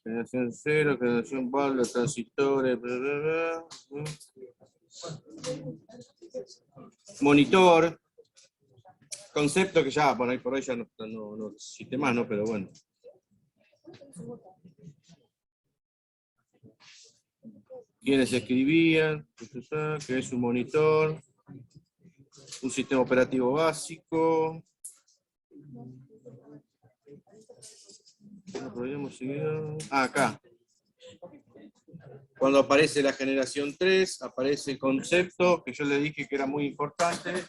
Generación 0, generación bar, los transistores. Monitor. Concepto que ya, bueno, ahí por ahí ya no existe más, ¿no? Pero bueno. ¿Quiénes escribían? ¿Qué es un monitor? Un sistema operativo básico. Podríamos seguir. Acá. Cuando aparece la generación 3, aparece el concepto que yo le dije que era muy importante.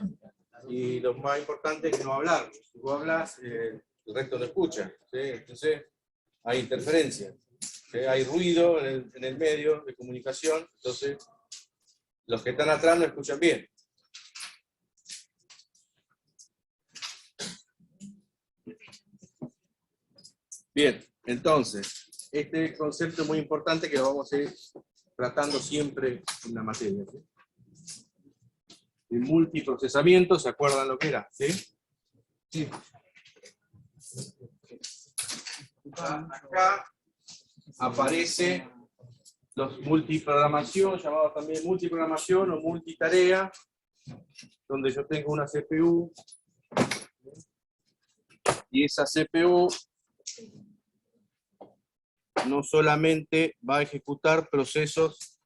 Y lo más importante es no hablar. Si vos hablas, el resto no escucha. ¿Sí? Entonces, hay interferencia. ¿Sí? Hay ruido en el medio de comunicación. Entonces, los que están atrás no escuchan bien. Bien, entonces, este concepto es muy importante que lo vamos a ir tratando siempre en la materia. ¿Sí? El multiprocesamiento, ¿se acuerdan lo que era? ¿Sí? Sí. Acá aparece los multiprogramación, llamados también multiprogramación o multitarea, donde yo tengo una CPU y esa CPU no solamente va a ejecutar procesos,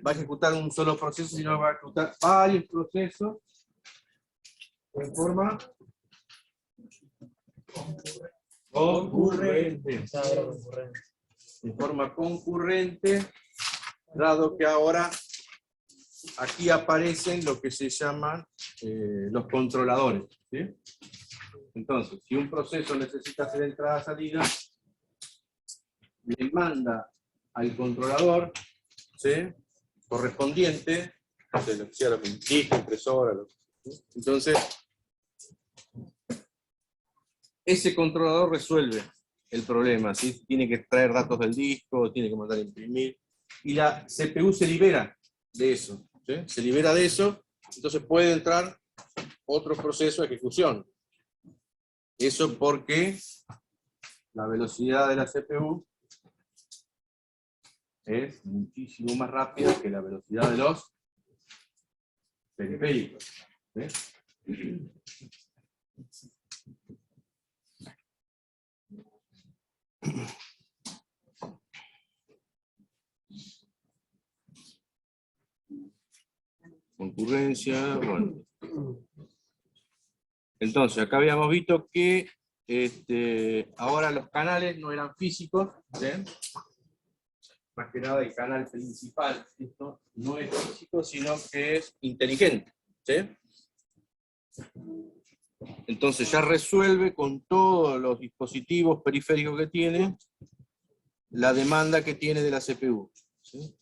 va a ejecutar un solo proceso, sino va a ejecutar varios procesos en forma concurrente. En forma concurrente, dado que ahora aquí aparecen lo que se llaman los controladores. ¿Sí? Entonces, si un proceso necesita hacer entrada-salida, le manda al controlador, ¿sí? Correspondiente, lo que sea, lo que disco, impresora, ¿sí? Entonces, ese controlador resuelve el problema, ¿sí? Tiene que extraer datos del disco, tiene que mandar a imprimir, y la CPU se libera de eso, ¿sí? Se libera de eso, entonces puede entrar otro proceso de ejecución. Eso porque la velocidad de la CPU es muchísimo más rápida que la velocidad de los periféricos. ¿Sí? Concurrencia, bueno. Entonces, acá habíamos visto que ahora los canales no eran físicos, ¿sí? Más que nada el canal principal, esto no es físico, sino que es inteligente, ¿sí? Entonces ya resuelve con todos los dispositivos periféricos que tiene la demanda que tiene de la CPU, ¿sí?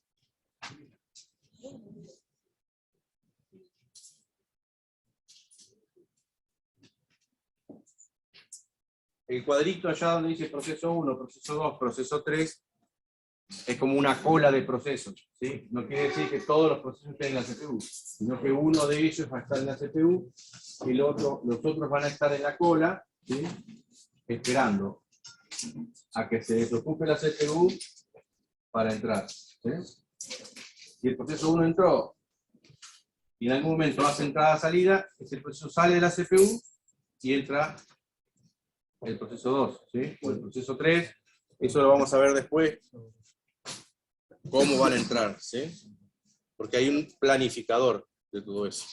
El cuadrito allá donde dice proceso 1, proceso 2, proceso 3, es como una cola de procesos, ¿sí? No quiere decir que todos los procesos estén en la CPU, sino que uno de ellos va a estar en la CPU, y los otros van a estar en la cola, ¿sí? Esperando a que se desocupe la CPU para entrar. ¿Sí? Si el proceso 1 entró, y en algún momento hace entrada-salida, ese proceso sale de la CPU y entra el proceso 2, ¿sí? O el proceso 3, eso lo vamos a ver después, cómo van a entrar, ¿sí? Porque hay un planificador de todo eso.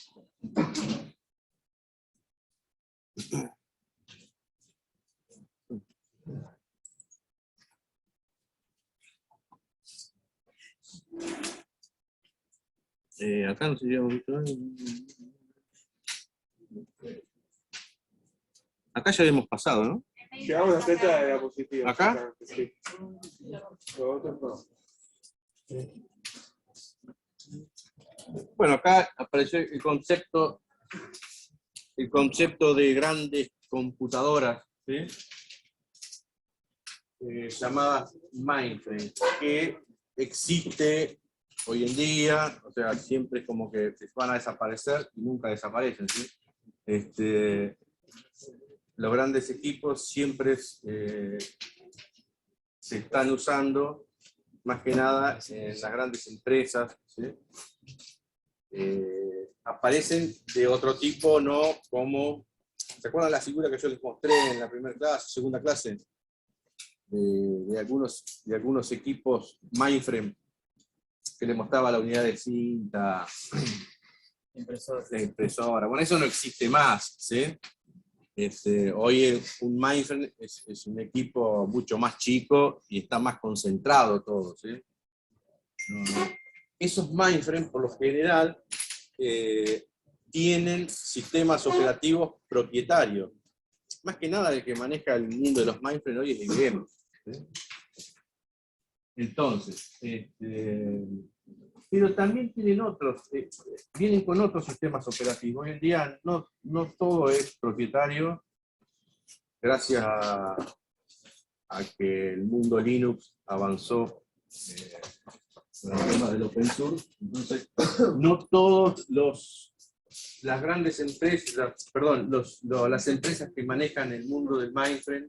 Acá no sé si habíamos visto. Acá ya habíamos pasado, ¿no? Llegamos a la fecha de diapositiva. ¿Acá? Sí. Los otros no. Bueno, acá apareció el concepto de grandes computadoras, ¿sí? Llamadas mainframe, que existe hoy en día, o sea, siempre es como que van a desaparecer y nunca desaparecen, ¿sí? Los grandes equipos siempre se están usando más que nada en las grandes empresas, ¿sí? Aparecen de otro tipo, no como, ¿se acuerdan la figura que yo les mostré en la primera clase, segunda clase? De algunos equipos mainframe que les mostraba la unidad de cinta, la impresora. Bueno, eso no existe más, ¿sí? Hoy un mainframe es un equipo mucho más chico y está más concentrado todo, ¿sí? Esos mainframes, por lo general, tienen sistemas operativos propietarios. Más que nada el que maneja el mundo de los mainframes hoy es IBM, ¿sí? Entonces, pero también tienen otros, vienen con otros sistemas operativos. Hoy en día no todo es propietario, gracias a que el mundo Linux avanzó con el tema del open source. Entonces, no todos las grandes empresas, las empresas que manejan el mundo del mainframe,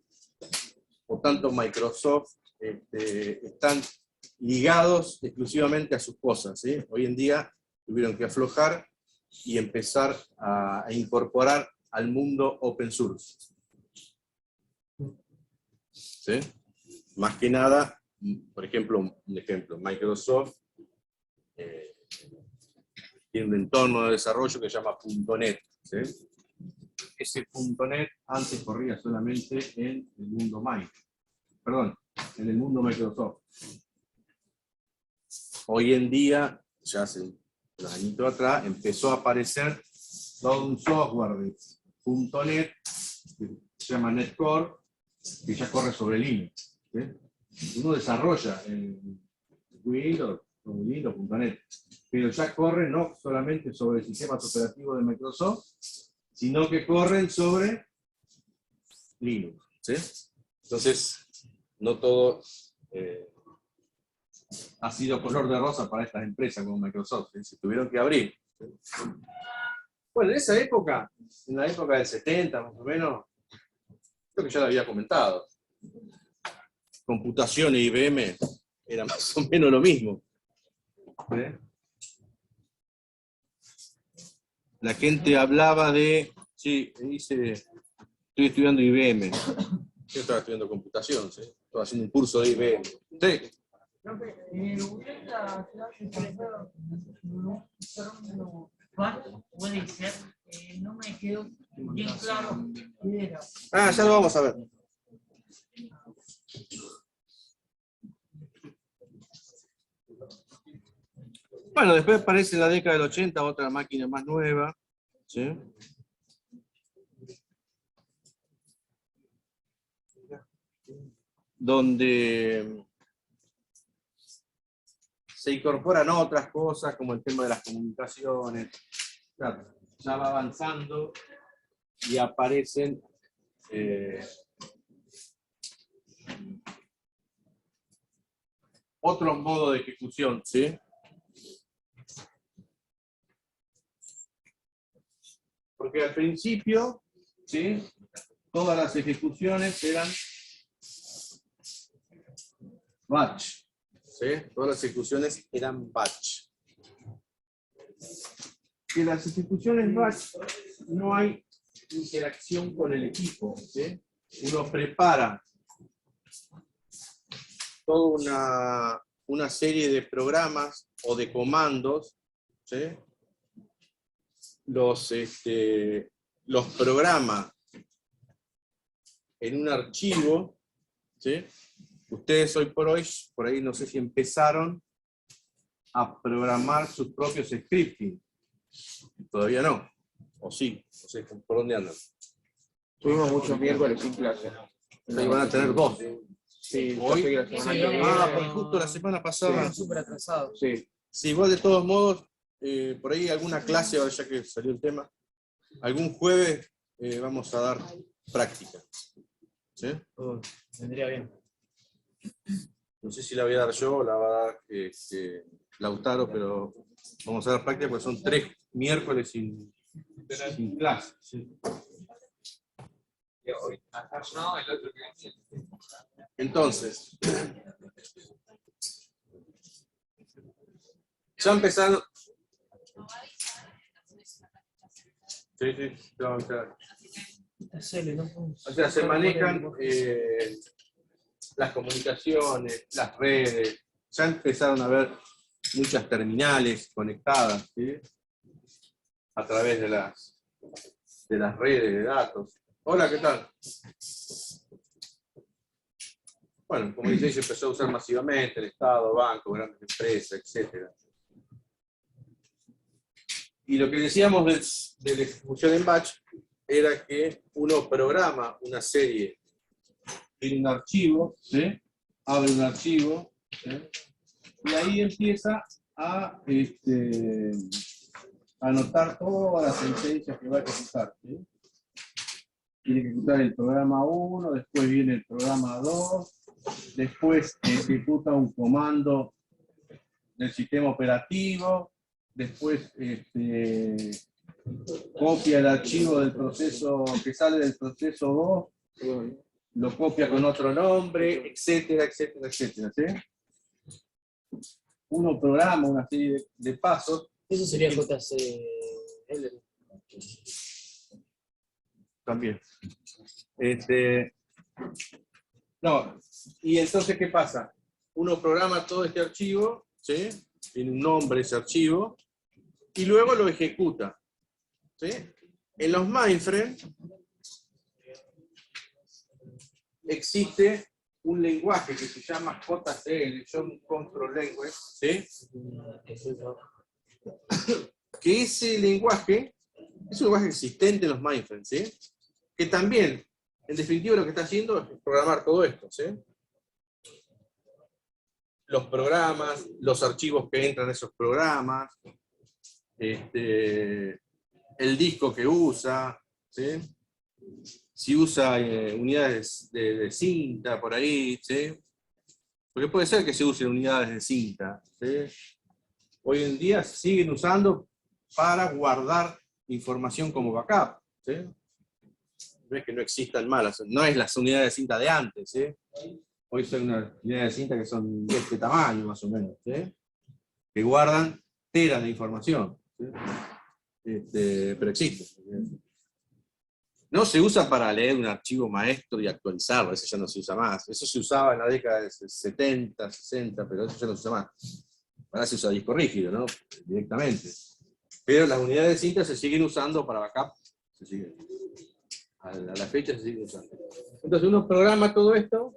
o tanto Microsoft, están ligados exclusivamente a sus cosas, ¿sí? Hoy en día tuvieron que aflojar y empezar a incorporar al mundo open source, ¿sí? Más que nada, por ejemplo, Microsoft tiene un entorno de desarrollo que se llama .NET, ¿sí? Ese .NET antes corría solamente en el mundo en el mundo Microsoft. Hoy en día, ya hace un añito atrás, empezó a aparecer todo un software de .NET que se llama NetCore, que ya corre sobre Linux, ¿sí? Uno desarrolla en Windows, .NET, pero ya corre no solamente sobre sistemas operativos de Microsoft, sino que corren sobre Linux, ¿sí? Entonces, no todo ha sido color de rosa para estas empresas como Microsoft, ¿sí? Se tuvieron que abrir, ¿sí? Bueno, en esa época, en la época del 70 más o menos, creo que ya lo había comentado, computación e IBM era más o menos lo mismo, ¿sí? La gente hablaba de, sí, dice, estoy estudiando IBM, yo estaba estudiando computación, ¿sí? Estaba haciendo un curso de IBM. Sí. ¿Usted la ciudad de San Pedro puede ser? No me quedó bien claro qué era. Ya lo vamos a ver. Bueno, después aparece en la década del 80 otra máquina más nueva, ¿sí? Donde se incorporan otras cosas como el tema de las comunicaciones. Claro, ya va avanzando y aparecen otros modos de ejecución, ¿sí? Porque al principio, ¿sí? Todas las ejecuciones eran batch, ¿sí? Todas las ejecuciones eran batch. En las ejecuciones batch no hay interacción con el equipo, ¿sí? Uno prepara toda una serie de programas o de comandos, ¿sí? Los programa en un archivo, ¿sí? Ustedes hoy por ahí no sé si empezaron a programar sus propios scripting. Todavía no. O sí, no sé por dónde andan. Tuvimos muchos miércoles sin clase. Ahí van a tener dos. Sí, Hoy. yo sé que la semana que viene. Porque justo la semana pasada. Súper atrasado. Sí. Sí, igual de todos modos, por ahí alguna clase, ahora ya que salió el tema, algún jueves vamos a dar práctica. ¿Sí? Vendría bien. No sé si la voy a dar yo o la va a dar Lautaro, pero vamos a dar práctica porque son 3 miércoles sin clase. ¿Sí? Entonces, Ya empezaron. Sí, no, claro. O sea, se manejan las comunicaciones, las redes. Ya empezaron a haber muchas terminales conectadas, ¿sí? A través de las redes de datos. Hola, ¿qué tal? Bueno, como dice, se empezó a usar masivamente el Estado, bancos, grandes empresas, etc. Y lo que decíamos de la ejecución en batch era que uno programa una serie en un archivo, ¿sí? Abre un archivo, ¿sí? Y ahí empieza a anotar todas las sentencias que va a ejecutar, ¿sí? Tiene que ejecutar el programa 1, después viene el programa 2, después ejecuta un comando del sistema operativo, después copia el archivo del proceso que sale del proceso 2, lo copia con otro nombre, etcétera, etcétera, etcétera, ¿sí? Uno programa una serie de pasos. Eso sería JCL. También. No, y entonces, ¿qué pasa? Uno programa todo este archivo, ¿sí? Tiene un nombre ese archivo, y luego lo ejecuta, ¿sí? En los mainframe existe un lenguaje que se llama JCL, Joint Control Language, ¿sí? Que ese lenguaje es un lenguaje existente en los mainframes, ¿sí? Que también, en definitiva, lo que está haciendo es programar todo esto, ¿sí? Los programas, los archivos que entran en esos programas, el disco que usa, ¿sí? Si usa unidades de cinta por ahí, ¿sí? Porque puede ser que se usen unidades de cinta, ¿sí? Hoy en día se siguen usando para guardar información como backup, ¿sí? No es que no existan malas, no es las unidades de cinta de antes, ¿sí? Hoy son unas unidades de cinta que son de este tamaño, más o menos, ¿sí? Que guardan teras de información, ¿sí? Pero existe. No se usa para leer un archivo maestro y actualizarlo, eso ya no se usa más. Eso se usaba en la década de 70, 60, pero eso ya no se usa más. Ahora se usa disco rígido, ¿no? Directamente. Pero las unidades de cinta se siguen usando para backup. Se siguen. A la fecha se siguen usando. Entonces uno programa todo esto.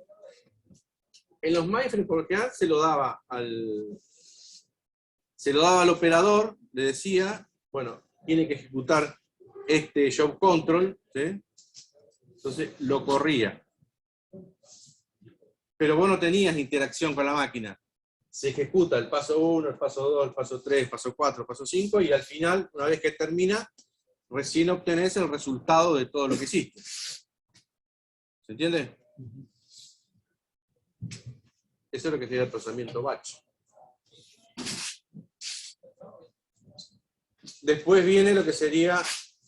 En los mainframes, por lo general, se lo daba al operador, le decía, bueno, tiene que ejecutar este job control, ¿sí? Entonces lo corría. Pero vos no tenías interacción con la máquina. Se ejecuta el paso 1, el paso 2, el paso 3, el paso 4, el paso 5, y al final, una vez que termina, recién obtenés el resultado de todo lo que hiciste. ¿Se entiende? Eso es lo que sería el procesamiento batch. Después viene lo que sería,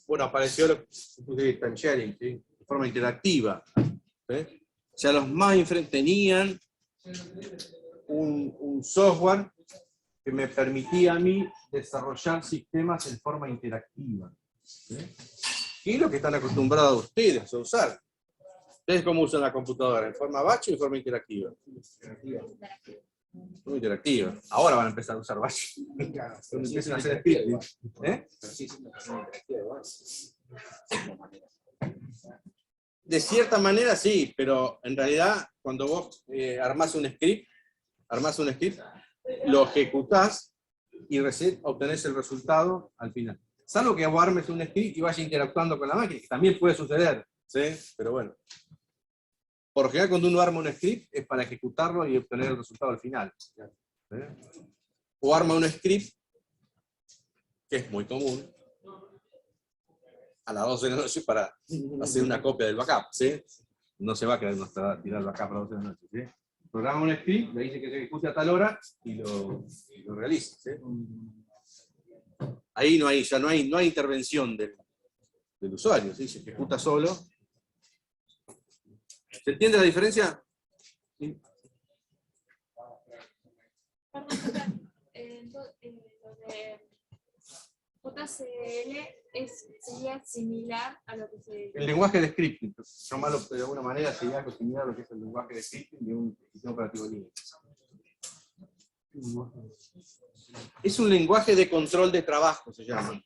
bueno, apareció lo que se puede time sharing, ¿sí? De forma interactiva, ¿sí? O sea, los mainframes tenían un software que me permitía a mí desarrollar sistemas en forma interactiva, ¿sí? Y lo que están acostumbrados ustedes a usar. ¿Ustedes cómo usan la computadora? ¿En forma batch o en forma interactiva? Muy interactiva. Ahora van a empezar a usar batch. Cuando empiecen a hacer scripts. ¿Eh? De cierta manera sí, pero en realidad cuando vos armás un script, lo ejecutás y recién obtenés el resultado al final. Salvo que vos armes un script y vayas interactuando con la máquina, que también puede suceder, ¿sí? Pero bueno. Por lo general, cuando uno arma un script es para ejecutarlo y obtener el resultado al final. ¿Sí? O arma un script, que es muy común, a las 12 de la noche para hacer una copia del backup, ¿sí? No se va a quedar tirar el backup a las 12 de la noche, ¿sí? Programa un script, le dice que se ejecute a tal hora y lo realiza, ¿sí? Ahí ya no hay intervención del usuario, ¿sí? Se ejecuta solo. ¿Se entiende la diferencia? Perdón, lo de JCL sería similar a lo que se... El lenguaje de scripting, llamarlo de alguna manera, sería algo similar a lo que es el lenguaje de scripting de un sistema operativo Linux. Es un lenguaje de control de trabajo, se llama.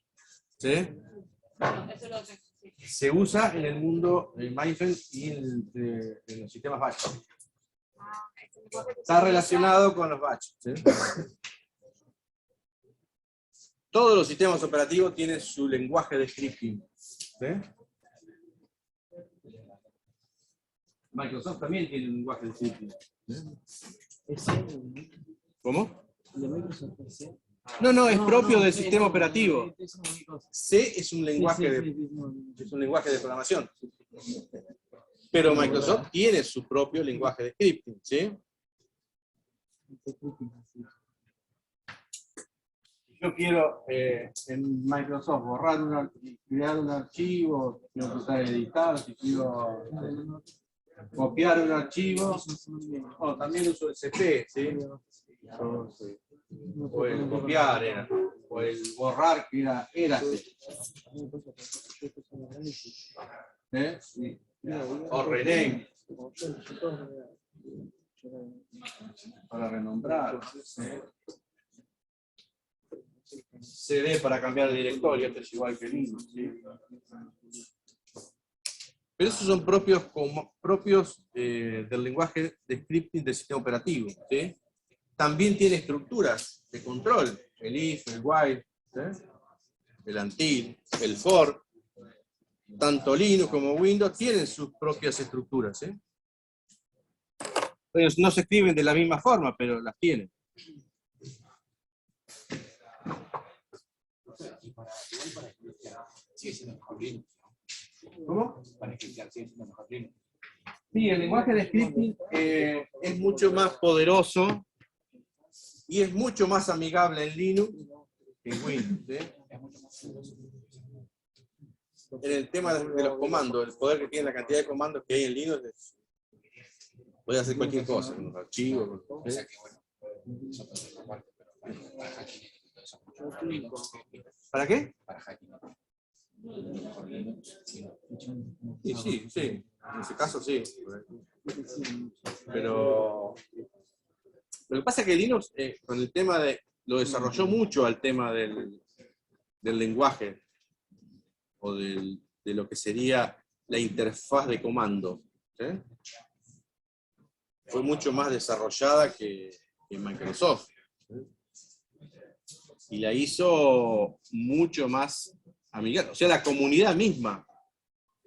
¿Sí? Eso es lo que... Se usa en el mundo mainframe y en los sistemas batch. Está relacionado con los batch. ¿Sí? Todos los sistemas operativos tienen su lenguaje de scripting. ¿Sí? Microsoft también tiene un lenguaje de scripting. ¿Sí? ¿Cómo? No, es propio del sistema operativo. C es un lenguaje de programación. Pero Microsoft tiene su propio lenguaje de scripting, ¿sí? Yo quiero en Microsoft crear un archivo, quiero empezar a editar, si quiero copiar un archivo, también uso el CP, ¿sí? O el copiar era, o el borrar que era C. Sí. O rename para renombrar. CD para cambiar de directorio, esto es igual que Linux. ¿Sí? Pero esos son propios del lenguaje de scripting del sistema operativo. ¿Sí? También tiene estructuras de control, el if, el while, ¿sí? El until, el for. Tanto Linux como Windows tienen sus propias estructuras. ¿Sí? Ellos no se escriben de la misma forma, pero las tienen. ¿Cómo? Sí, el lenguaje de scripting es mucho más poderoso y es mucho más amigable en Linux que en Windows. ¿Sí? En el tema de los comandos, el poder que tiene la cantidad de comandos que hay en Linux, puede hacer cualquier cosa, con los archivos. ¿Sí? ¿Para qué? Para hacking. Sí, en ese caso sí. Pero lo que pasa es que Linux, con el tema lo desarrolló mucho al tema del lenguaje, o de lo que sería la interfaz de comando. ¿Sí? Fue mucho más desarrollada que Microsoft. ¿Sí? Y la hizo mucho más amigable. O sea, la comunidad misma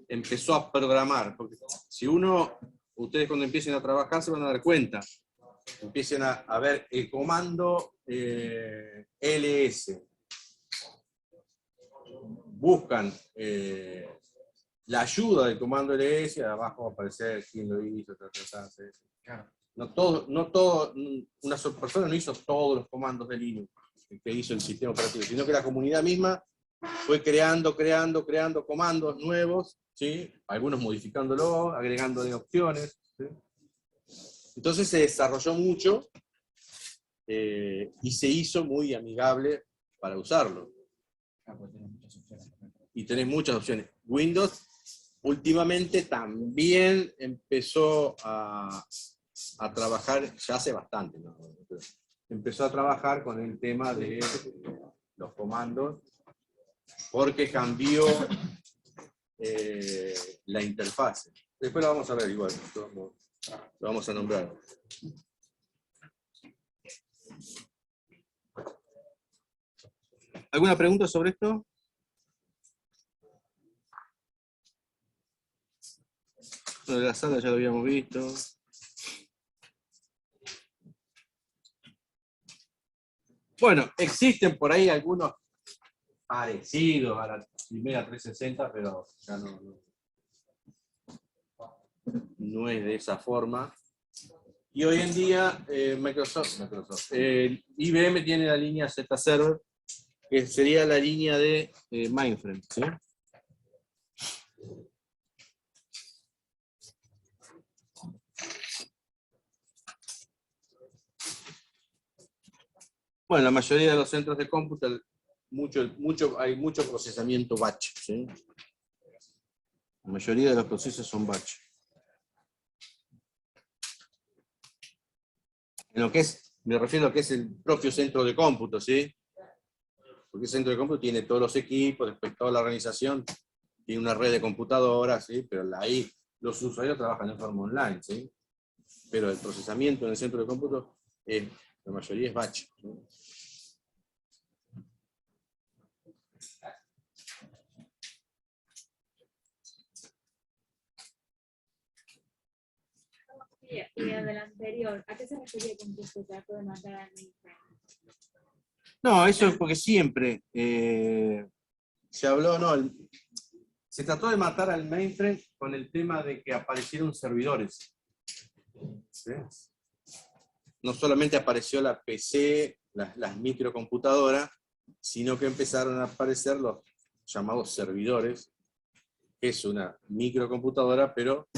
empezó a programar. Porque si ustedes cuando empiecen a trabajar se van a dar cuenta. Empiecen a ver el comando ls. Buscan la ayuda del comando ls, abajo va a aparecer quién lo hizo, una sola persona no hizo todos los comandos de Linux que hizo el sistema operativo, sino que la comunidad misma fue creando comandos nuevos, ¿sí? Algunos modificándolos, agregándole opciones. ¿Sí? Entonces se desarrolló mucho y se hizo muy amigable para usarlo. Y tenés muchas opciones. Windows últimamente también empezó a trabajar, ya hace bastante, ¿no? Empezó a trabajar con el tema de los comandos, porque cambió la interfase. Después lo vamos a ver igual, lo vamos a nombrar. ¿Alguna pregunta sobre esto? Lo de la sala ya lo habíamos visto. Bueno, existen por ahí algunos parecidos a la primera 360, pero ya no es de esa forma. Y hoy en día IBM tiene la línea Z-Server, que sería la línea de mainframe. ¿Sí? Bueno, la mayoría de los centros de cómputo, hay mucho procesamiento batch, ¿sí? La mayoría de los procesos son batch. En lo que es, me refiero a lo que es el propio centro de cómputo, ¿sí? Porque el centro de cómputo tiene todos los equipos, después toda la organización, tiene una red de computadoras, ¿sí? Pero ahí los usuarios trabajan en forma online, ¿sí? Pero el procesamiento en el centro de cómputo, la mayoría es batch, ¿sí? Y del anterior, ¿a qué se refería con que se trató de matar al mainframe? No, eso es porque siempre se habló, no, se trató de matar al mainframe con el tema de que aparecieron servidores. ¿Sí? No solamente apareció la PC, las microcomputadoras, sino que empezaron a aparecer los llamados servidores, que es una microcomputadora, pero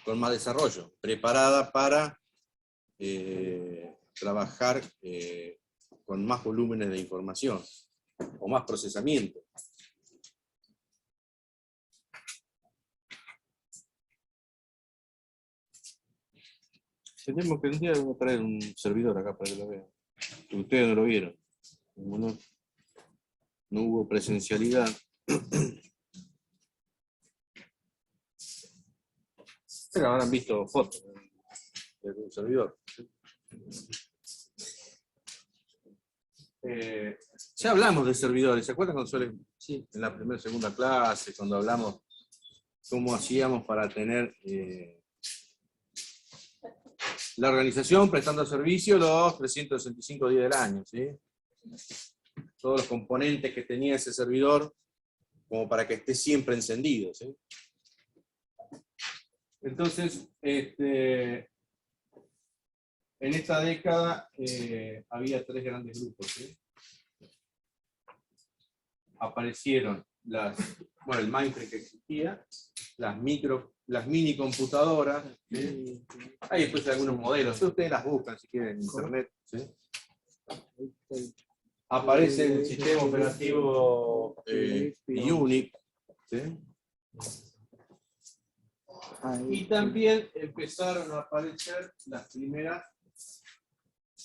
con más desarrollo, preparada para trabajar con más volúmenes de información, o más procesamiento. Tenemos que un día traer un servidor acá para que lo vean. Ustedes no lo vieron. Como no hubo presencialidad. Pero habrán visto fotos de un servidor. Ya hablamos de servidores. ¿Se acuerdan cuando sí, en la primera segunda clase, cuando hablamos cómo hacíamos para tener la organización prestando servicio los 365 días del año, ¿sí? Todos los componentes que tenía ese servidor, como para que esté siempre encendido, ¿sí? Entonces, en esta década había tres grandes grupos, ¿sí? Aparecieron el mainframe que existía, las mini computadoras, ¿sí? Hay después algunos modelos, ustedes las buscan si quieren en internet, ¿sí? Aparece el sistema operativo Unix, ¿sí? Y también empezaron a aparecer las primeras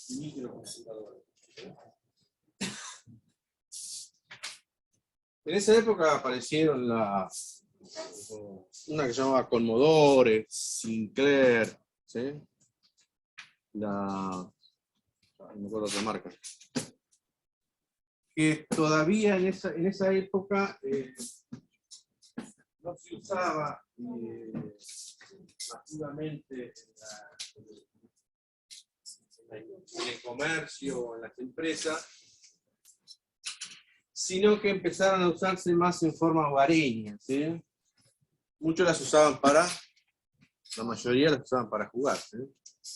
microcomputadoras. En esa época aparecieron una que se llamaba Commodore, Sinclair, ¿sí? No me acuerdo otra marca. Que todavía en esa época no se usaba masivamente en el comercio o en las empresas, sino que empezaron a usarse más en forma hogareña, ¿sí? Muchos las usaban la mayoría las usaban para jugar, ¿sí?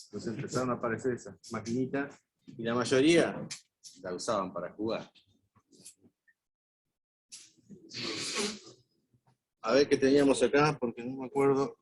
Entonces empezaron a aparecer esas maquinitas y la mayoría la usaban para jugar. A ver qué teníamos acá, porque no me acuerdo.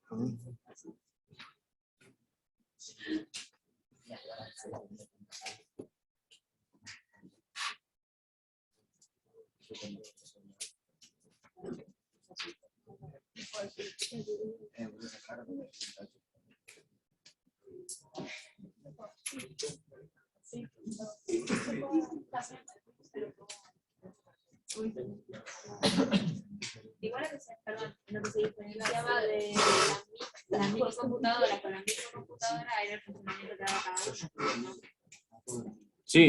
Igual perdón, lo que se diferenciaba de la microcomputadora con la microcomputadora era el funcionamiento que daba cada uno, ¿no? Sí.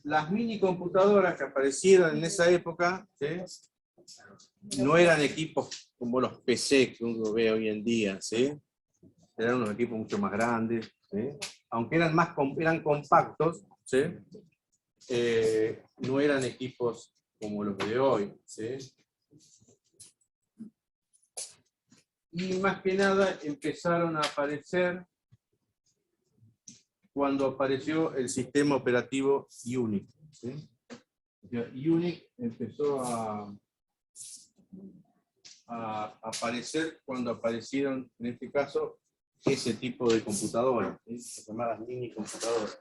Las mini computadoras que aparecieron en esa época, ¿sí? No eran equipos como los PC que uno ve hoy en día, ¿sí? Eran unos equipos mucho más grandes, ¿sí? Aunque eran compactos, ¿sí? No eran equipos como los de hoy, ¿sí? Y más que nada empezaron a aparecer cuando apareció el sistema operativo Unix, ¿sí? O sea, Unix empezó a aparecer cuando aparecieron, en este caso, ese tipo de computadoras, ¿sí? Las llamadas mini computadoras.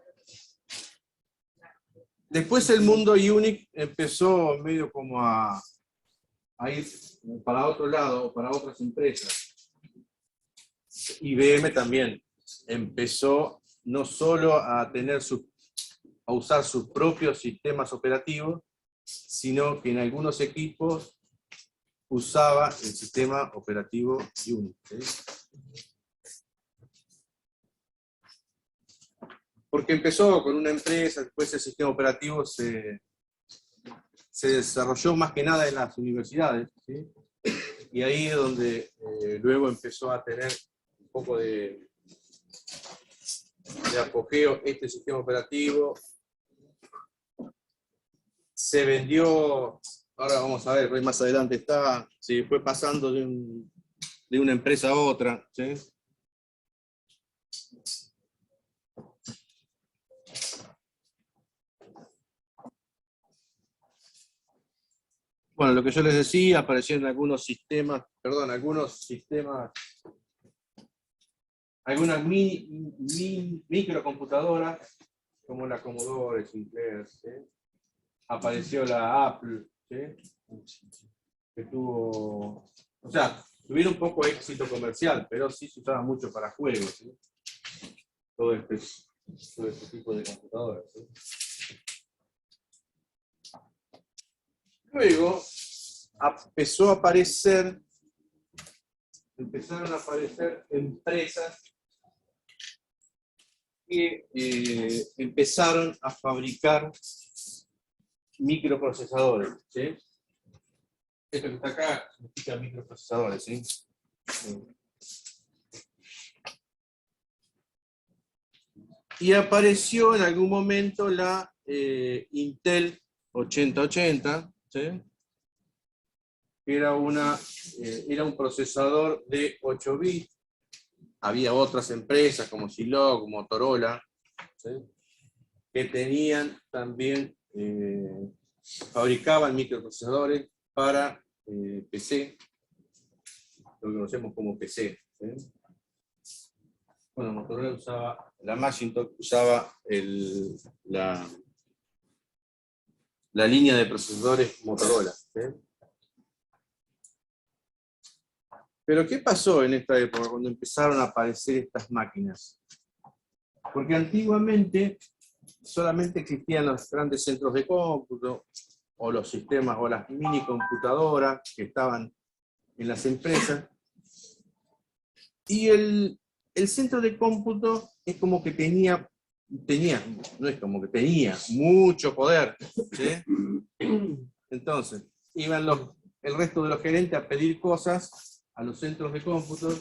Después el mundo Unix empezó medio como a ir para otro lado, para otras empresas. IBM también empezó no solo a usar sus propios sistemas operativos, sino que en algunos equipos usaba el sistema operativo Unix, ¿sí? Porque empezó con una empresa, después el sistema operativo se desarrolló más que nada en las universidades, ¿sí? Y ahí es donde luego empezó a tener un poco de apogeo este sistema operativo. Se vendió, ahora vamos a ver, más adelante está, se fue pasando de una empresa a otra, ¿sí? Bueno, lo que yo les decía, aparecieron algunos sistemas, algunas microcomputadoras, como la Commodore, Sinclair, ¿sí? Apareció la Apple, ¿sí? Que tuvo, o sea, tuvieron un poco de éxito comercial, pero sí se usaba mucho para juegos, ¿sí? Todo este tipo de computadoras, ¿sí? Luego empezaron a aparecer empresas que empezaron a fabricar microprocesadores, ¿sí? Esto que está acá significa microprocesadores, ¿sí? Y apareció en algún momento la Intel 8080, ¿sí? Era un procesador de 8 bits. Había otras empresas como Zilog, Motorola, ¿sí? Que tenían también, fabricaban microprocesadores para PC, lo que conocemos como PC, ¿sí? Bueno, Motorola usaba, la Macintosh usaba la línea de procesadores Motorola, ¿sí? Pero ¿qué pasó en esta época cuando empezaron a aparecer estas máquinas? Porque antiguamente solamente existían los grandes centros de cómputo, o los sistemas, o las mini computadoras que estaban en las empresas, y el centro de cómputo es como que tenía, no es como que tenía mucho poder, ¿sí? Entonces, iban el resto de los gerentes a pedir cosas a los centros de cómputo.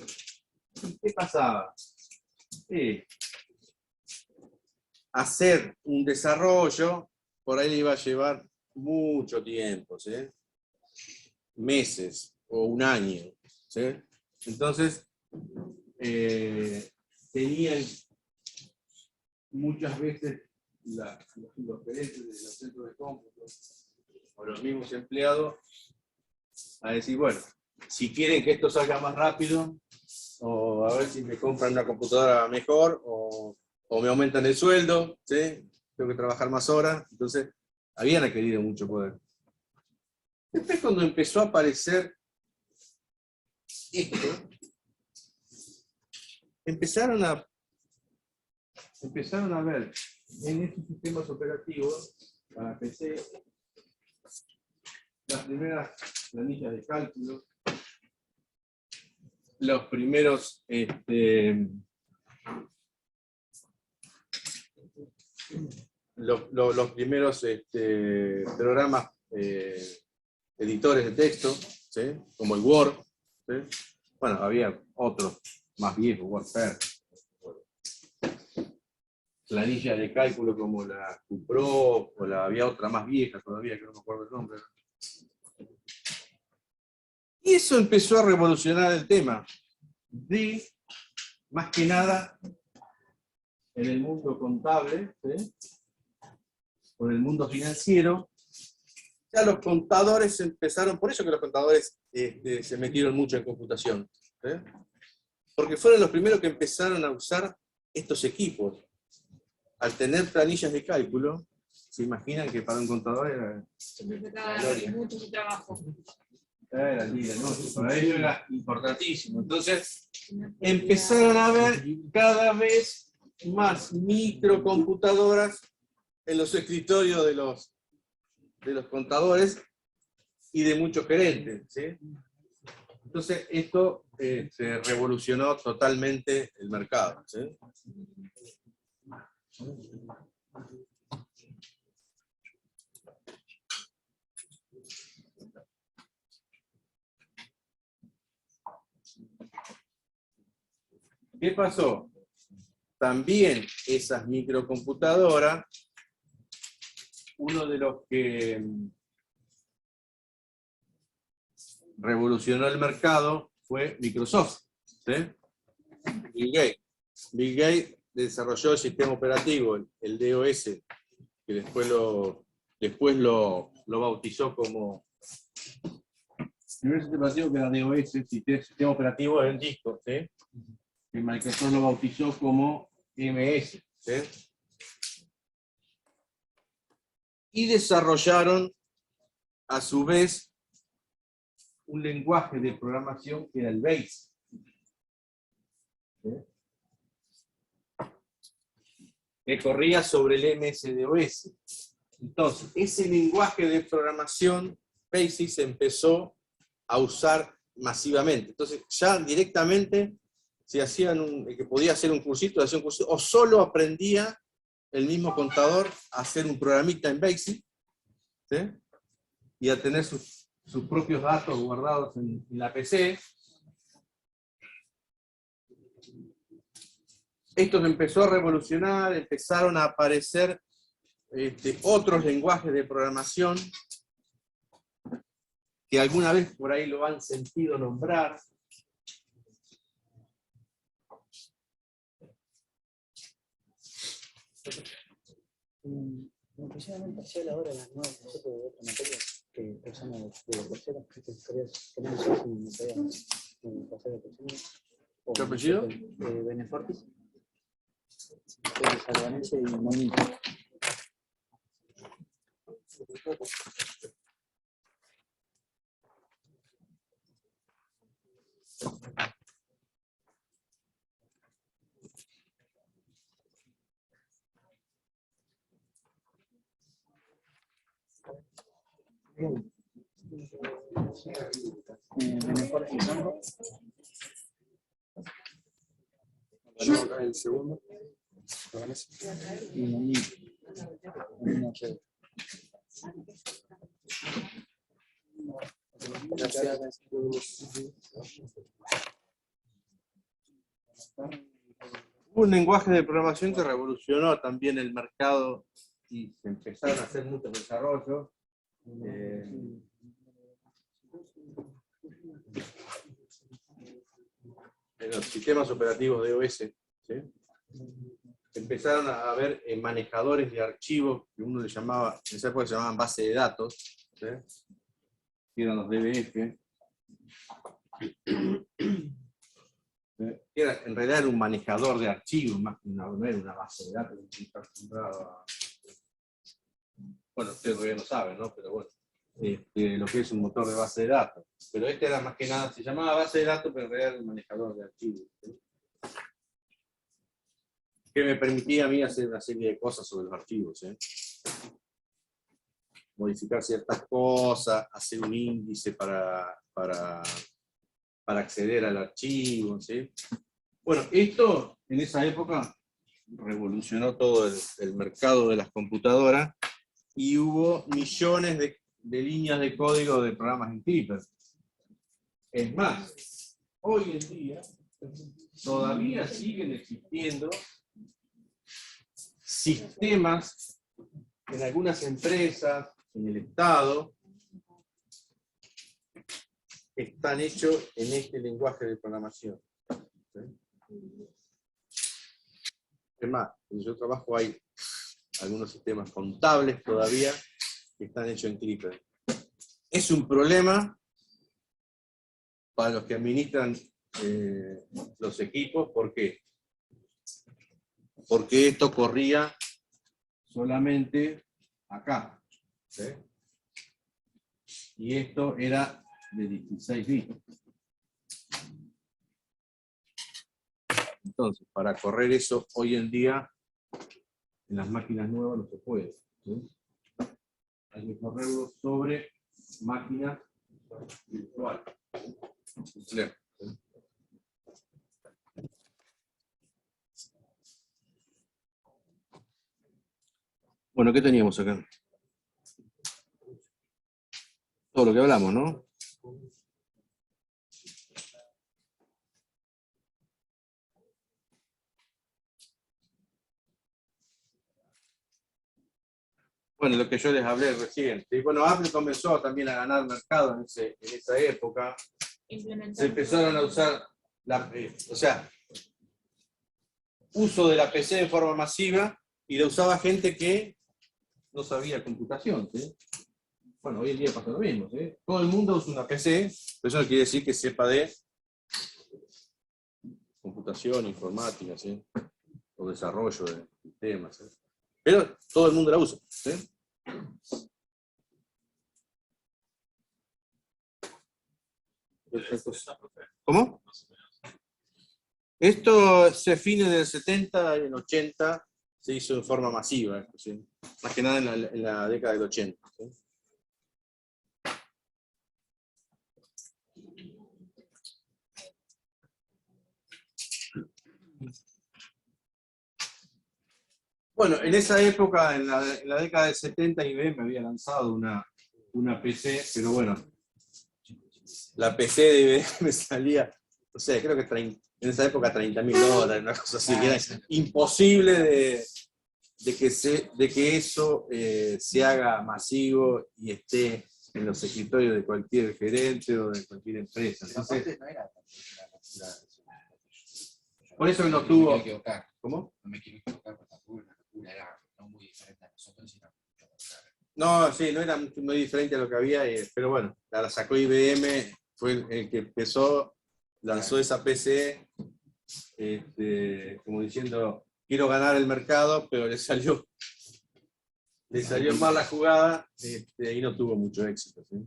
¿Y qué pasaba? Hacer un desarrollo, por ahí iba a llevar mucho tiempo, ¿sí? Meses o un año, ¿sí? Entonces, tenían muchas veces los gerentes de los centros de cómputo o los mismos empleados a decir, bueno, si quieren que esto salga más rápido, o a ver si me compran una computadora mejor, o me aumentan el sueldo, ¿sí? Tengo que trabajar más horas. Entonces, habían adquirido mucho poder. Después, cuando empezó a aparecer esto, empezaron a ver en estos sistemas operativos para PC las primeras planillas de cálculo, los primeros los primeros programas editores de texto, ¿sí? Como el Word, ¿sí? Bueno, había otros más viejos, WordPad, planillas de cálculo como la QPro, o había otra más vieja todavía, que no me acuerdo el nombre. Y eso empezó a revolucionar el tema, más que nada, en el mundo contable, ¿sí? O en el mundo financiero. Ya los contadores empezaron, por eso que los contadores se metieron mucho en computación, ¿sí? Porque fueron los primeros que empezaron a usar estos equipos. Al tener planillas de cálculo, se imaginan que para un contador era gloria. Mucho su trabajo. Era el día, ¿no? Para ellos era importantísimo. Entonces, empezaron a ver cada vez más microcomputadoras en los escritorios de los contadores y de muchos gerentes, ¿sí? Entonces, esto se revolucionó totalmente el mercado, ¿sí? ¿Qué pasó? También esas microcomputadoras, uno de los que revolucionó el mercado fue Microsoft, ¿sí? Bill Gates. Bill Gates desarrolló el sistema operativo, el DOS, que después lo bautizó como... El primer sistema operativo que era DOS, sistema operativo es el disco, ¿sí? Que Microsoft lo bautizó como MS, ¿sí? Y desarrollaron, a su vez, un lenguaje de programación que era el BASIC. ¿Sí? Que corría sobre el MS-DOS. Entonces, ese lenguaje de programación BASIC se empezó a usar masivamente. Entonces, ya directamente, si hacían el que podía hacer un cursito, hacía un cursito, o solo aprendía el mismo contador a hacer un programita en BASIC, ¿sí? Y a tener sus propios datos guardados en la PC. Esto se empezó a revolucionar, empezaron a aparecer otros lenguajes de programación que alguna vez por ahí lo han sentido nombrar. Me pusieron un parcial ahora a las 9, nosotros de otra materia que empezamos de tercera, que no sé si me podían pasar el próximo. ¿Qué apellido? Benefortis. Salvanense y Monito. Benefortis Sango. El segundo. Y Monito. Un lenguaje de programación que revolucionó también el mercado y se empezaron a hacer muchos desarrollos. En los sistemas operativos DOS, ¿sí? Empezaron a haber manejadores de archivos que uno le llamaba, en esa época se llamaban base de datos, ¿sí? Que eran los DBF. En realidad era un manejador de archivos, más que no era una base de datos. Bueno, ustedes todavía no saben, ¿no? Pero bueno, lo que es un motor de base de datos. Pero este era más que nada, se llamaba base de datos, pero en realidad era un manejador de archivos, ¿sí? Que me permitía a mí hacer una serie de cosas sobre los archivos, ¿eh? Modificar ciertas cosas, hacer un índice para acceder al archivo, ¿sí? Bueno, esto en esa época revolucionó todo el mercado de las computadoras y hubo millones de líneas de código de programas en Clipper. Es más, hoy en día todavía siguen existiendo sistemas en algunas empresas, en el Estado, que están hechos en este lenguaje de programación. ¿Sí? Es más, donde yo trabajo hay algunos sistemas contables todavía que están hechos en Clipper. Es un problema para los que administran los equipos. ¿Por qué? Porque esto corría solamente acá, ¿sí? Y esto era de 16 bits. Entonces, para correr eso hoy en día, en las máquinas nuevas no se puede, ¿sí? Hay que correrlo sobre máquinas virtuales. ¿Sí? Bueno, ¿qué teníamos acá? Todo lo que hablamos, ¿no? Bueno, lo que yo les hablé recién. ¿Sí? Bueno, Apple comenzó también a ganar mercado en esa época. Se empezaron a usar, uso de la PC de forma masiva, y la usaba gente que no sabía computación, ¿sí? Bueno, hoy en día pasa lo mismo, ¿sí? Todo el mundo usa una PC, pero eso no quiere decir que sepa de computación, informática, ¿sí? O desarrollo de sistemas, ¿sí? Pero todo el mundo la usa, ¿sí? ¿Cómo? Esto se fines del 70 y en 80 se hizo de forma masiva, ¿sí? Más que nada en la década del 80. ¿Sí? Bueno, en esa época, en la década del 70, IBM había lanzado una PC, pero bueno, la PC de IBM salía, no sé, creo que en esa época $30.000, una cosa así, que era imposible de que eso se haga masivo y esté en los escritorios de cualquier gerente o de cualquier empresa. Entonces, por eso no tuvo... ¿Cómo? No me quiero equivocar, pero tampoco era no muy diferente a nosotros. No, sí, no era muy diferente a lo que había, pero bueno, la sacó IBM, fue el que empezó, lanzó esa PC, como diciendo, quiero ganar el mercado, pero le salió mal la jugada, y no tuvo mucho éxito, ¿sí?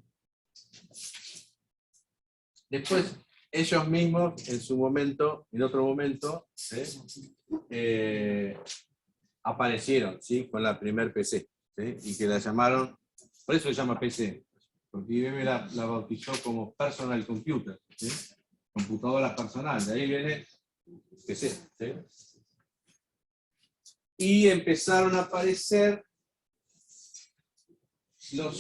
Después, ellos mismos, en otro momento, ¿sí? Aparecieron, ¿sí? Con la primer PC, ¿sí? Y que la llamaron, por eso se llama PC, porque IBM la bautizó como Personal Computer, ¿sí? Computadora personal, de ahí viene PC, ¿sí? Y empezaron a aparecer los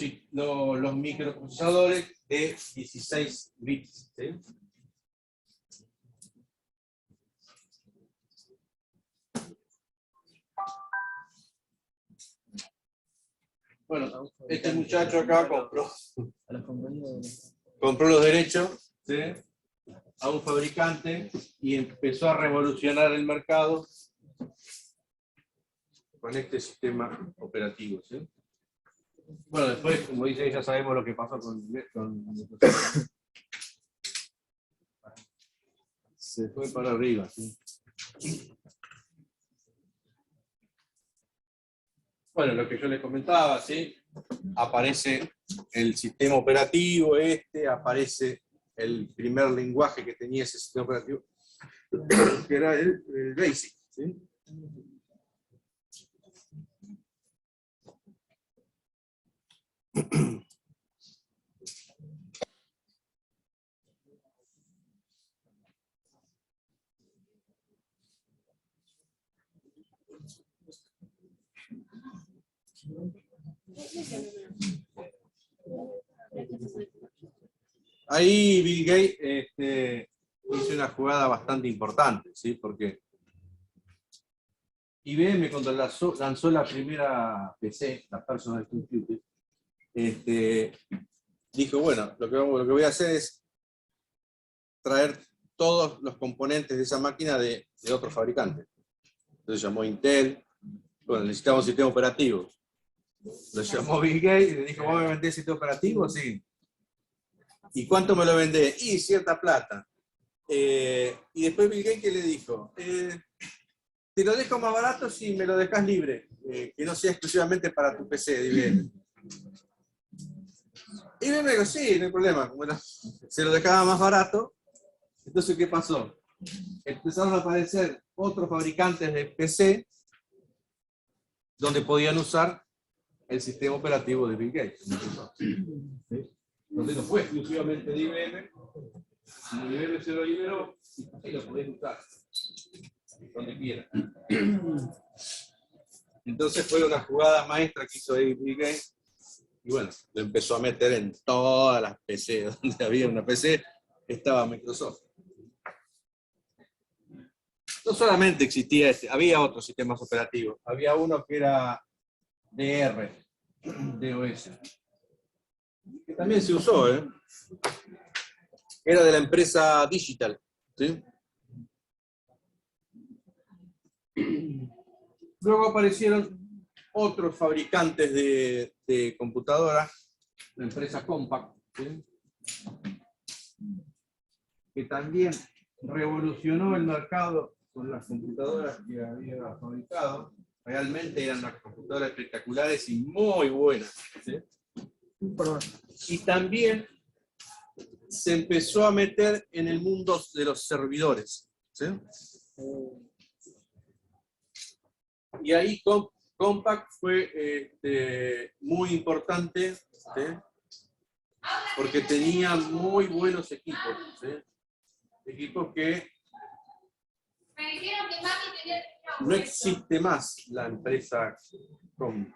microprocesadores de 16 bits, ¿sí? Bueno, este muchacho acá compró los derechos, ¿sí? A un fabricante y empezó a revolucionar el mercado con este sistema operativo, ¿sí? Bueno, después, como dice, ya sabemos lo que pasó con se fue para arriba, ¿sí? Bueno, lo que yo les comentaba, ¿sí? Aparece el sistema operativo aparece el primer lenguaje que tenía ese sistema operativo, que era el BASIC, ¿sí? Ahí Bill Gates hizo una jugada bastante importante, ¿sí? Porque IBM, cuando lanzó la primera PC, la Personal Computer, dijo, bueno, lo que voy a hacer es traer todos los componentes de esa máquina de otro fabricante. Entonces llamó Intel, bueno, necesitaba un sistema operativo. Lo llamó Bill Gates y le dijo, ¿vos me vendés sistema operativo? Sí. ¿Y cuánto me lo vendés? Y cierta plata. Y después Bill Gates, ¿qué le dijo? Te lo dejo más barato si me lo dejas libre, que no sea exclusivamente para tu PC, IBM. Y IBM dijo, sí, no hay problema. Bueno, se lo dejaba más barato. Entonces, ¿qué pasó? Empezaron a aparecer otros fabricantes de PC donde podían usar el sistema operativo de Bill Gates. ¿Sí? Donde no fue exclusivamente de IBM. IBM se lo liberó y lo podés usar donde quiera. Entonces fue una jugada maestra que hizo Bill Gates. Y bueno, lo empezó a meter en todas las PC. Donde había una PC, estaba Microsoft. No solamente existía este, había otros sistemas operativos. Había uno que era DR, DOS, que también se usó, ¿eh? Era de la empresa Digital, ¿sí? Luego aparecieron otros fabricantes de computadoras, la empresa Compaq, ¿sí? Que también revolucionó el mercado con las computadoras que había fabricado. Realmente eran unas computadoras espectaculares y muy buenas, ¿sí? Y también se empezó a meter en el mundo de los servidores, ¿sí? Y ahí Compaq fue muy importante, ¿sí? Porque tenía muy buenos equipos, ¿sí? Equipos que no existe más la empresa no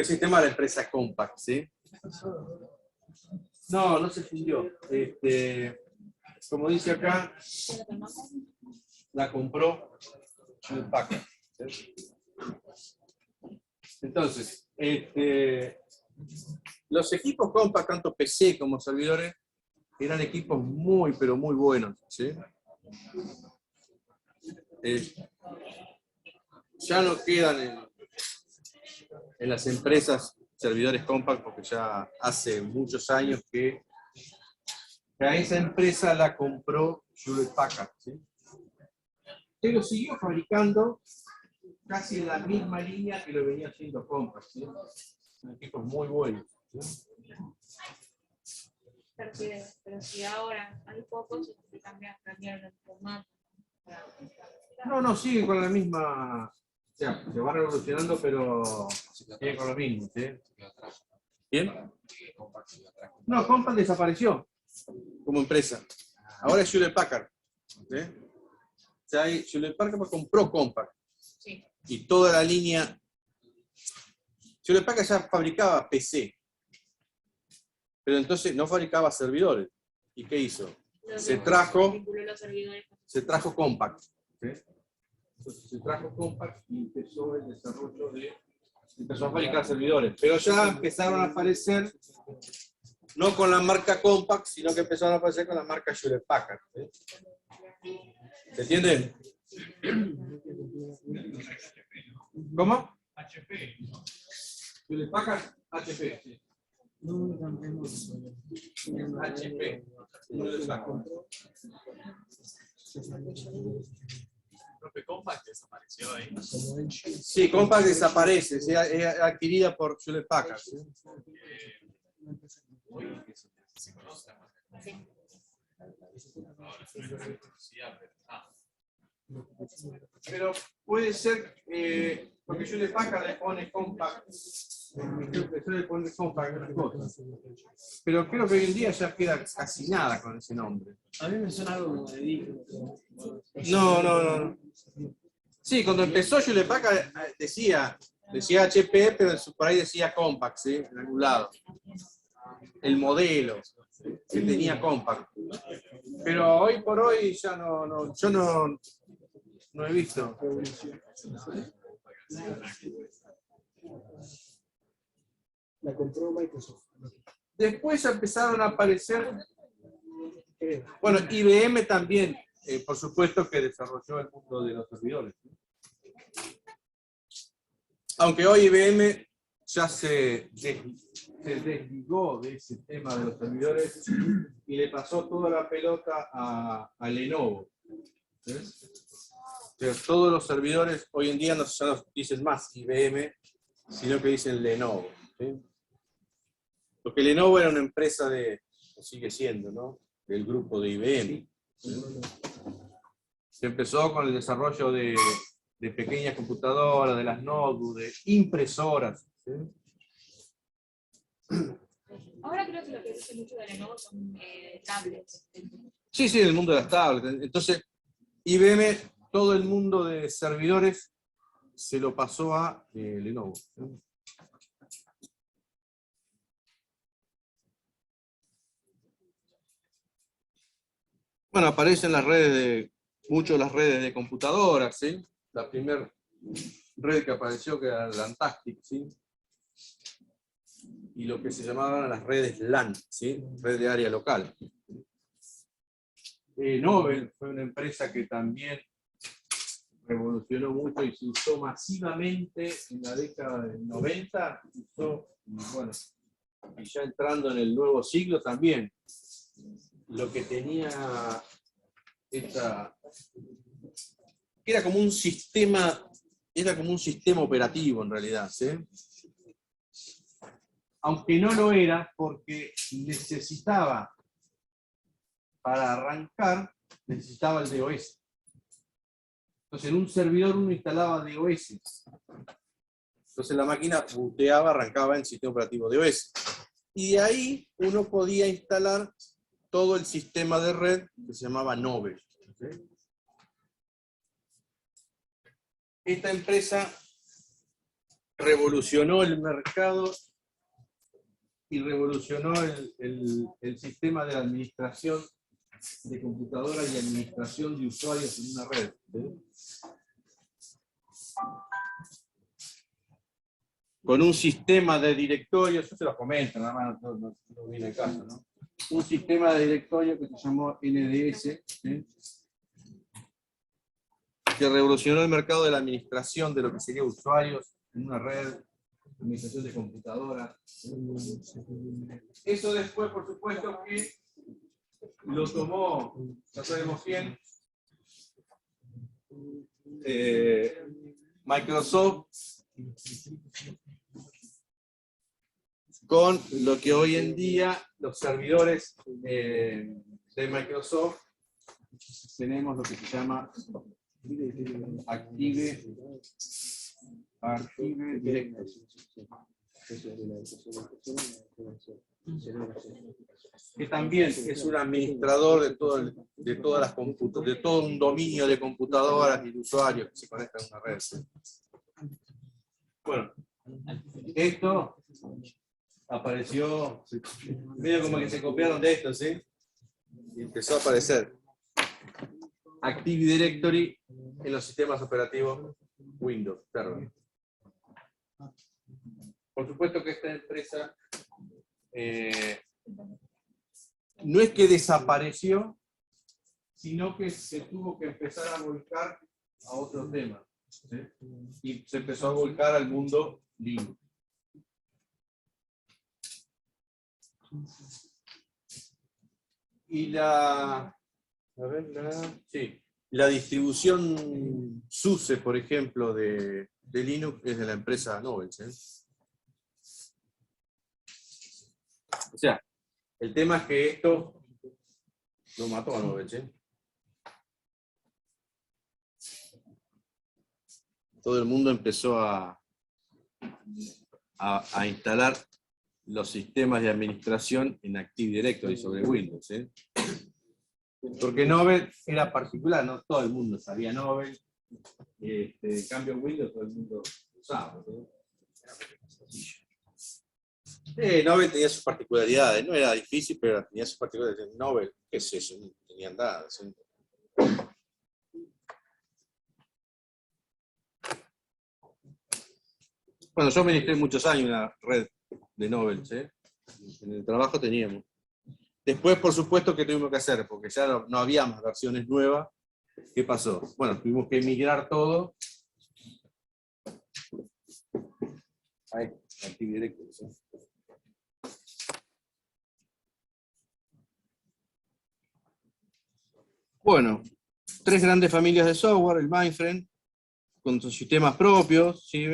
existe más la empresa Compaq, ¿sí? No se fundió. Como dice acá, la compró Hewlett Packard, ¿sí? Entonces, los equipos Compaq, tanto PC como servidores, eran equipos muy, pero muy buenos, ¿sí? Ya no quedan en las empresas servidores Compaq, porque ya hace muchos años que a esa empresa la compró Hewlett Packard, ¿sí? Que lo siguió fabricando casi en la misma línea que lo venía haciendo Compaq, ¿sí? Son equipos muy buenos, ¿sí? Pero si ahora hay pocos, se cambian el formato. No, sigue con la misma. O sea, se va revolucionando, pero sigue con lo mismo, ¿sí? ¿Quién? No, Compaq desapareció como empresa. Ahora es Hewlett Packard, ¿sí? O sea, Hewlett Packard compró Compaq. Sí. Y toda la línea. Hewlett Packard ya fabricaba PC. Pero entonces no fabricaba servidores. ¿Y qué hizo? Se trajo Compaq, ¿sí? Entonces se trajo Compaq y empezó el desarrollo empezó a fabricar servidores. Pero ya empezaron a aparecer, no con la marca Compaq, sino que empezaron a aparecer con la marca Hewlett Packard, ¿sí? ¿Se entiende? ¿Cómo? HP. Hewlett Packard, HP, sí. HP. Compaq desapareció ahí. Sí, Compaq desaparece, es adquirida por Hewlett Packard, ¿sí? Hoy se conoce la marca. Sí. Pero puede ser, porque Hewlett Packard le pone Compaq, le pone Compaq en las cosas. Pero creo que hoy en día ya queda casi nada con ese nombre. A mí me suena algo como de Dick. No. Sí, cuando empezó Hewlett Packard decía HP, pero por ahí decía Compaq, ¿sí? En algún lado. El modelo que tenía Compaq. Pero hoy por hoy ya yo no he visto. La compró Microsoft. Después empezaron a aparecer, bueno, IBM también, por supuesto que desarrolló el mundo de los servidores. Aunque hoy IBM ya se desligó de ese tema de los servidores y le pasó toda la pelota a Lenovo. ¿Ves? O sea, todos los servidores hoy en día ya no dicen más IBM, sino que dicen Lenovo. ¿Sí? Porque Lenovo era una empresa sigue siendo, ¿no? Del grupo de IBM. ¿Sí? Se empezó con el desarrollo de pequeñas computadoras, de las notebooks, de impresoras. ¿Sí? Ahora creo que lo que dice mucho de Lenovo son tablets. Sí, sí, en el mundo de las tablets. Entonces, IBM, todo el mundo de servidores se lo pasó a Lenovo. Bueno, aparecen las redes muchas las redes de computadoras, ¿sí? La primera red que apareció que era la Antastic, ¿sí? Y lo que se llamaban las redes LAN, ¿sí? Red de área local. Novell fue una empresa que también revolucionó mucho y se usó masivamente en la década del 90, bueno, y ya entrando en el nuevo siglo también. Lo que tenía era como un sistema operativo en realidad, ¿sí? Aunque no lo era, porque necesitaba, para arrancar, necesitaba el DOS. Entonces en un servidor uno instalaba DOS. Entonces la máquina booteaba, arrancaba en el sistema operativo DOS. Y de ahí uno podía instalar todo el sistema de red que se llamaba Novell. ¿Sí? Esta empresa revolucionó el mercado y revolucionó el sistema de administración de computadoras y administración de usuarios en una red. ¿Sí? Con un sistema de directorios, yo se los comento, nada más no viene el caso, ¿no? Un sistema de directorio que se llamó NDS, ¿sí? Que revolucionó el mercado de la administración de lo que sería usuarios en una red, administración de computadoras. Eso después, por supuesto, que lo tomó, ya sabemos quién, Microsoft, con lo que hoy en día los servidores de Microsoft tenemos lo que se llama Active Directory, que también es un administrador de todo un dominio de computadoras y de usuarios que se conectan a una red. Bueno, esto apareció medio como que se copiaron de esto, ¿sí? Y empezó a aparecer Active Directory en los sistemas operativos Windows Server. Por supuesto que esta empresa no es que desapareció, sino que se tuvo que empezar a volcar a otro tema, ¿sí? Y se empezó a volcar al mundo Linux. Y la distribución SUSE, por ejemplo, de Linux es de la empresa Novell, ¿sí? O sea, el tema es que esto lo mató a Novell, ¿sí? Todo el mundo empezó a instalar los sistemas de administración en Active Directory sobre Windows, ¿sí? Porque Novell era particular, no todo el mundo sabía Novell. En cambio Windows todo el mundo usaba, ¿sí? Novell tenía sus particularidades, no era difícil, pero tenía sus particularidades. Novell, ¿qué es eso? No tenía nada. ¿Sí? Bueno, yo administré muchos años una red de Novell, ¿sí? En el trabajo teníamos. Después, por supuesto, que tuvimos que hacer, porque ya no había más versiones nuevas. ¿Qué pasó? Bueno, tuvimos que migrar todo. Ahí. Active Directory, ¿sí? Bueno, tres grandes familias de software, el mainframe, con sus sistemas propios, ¿sí?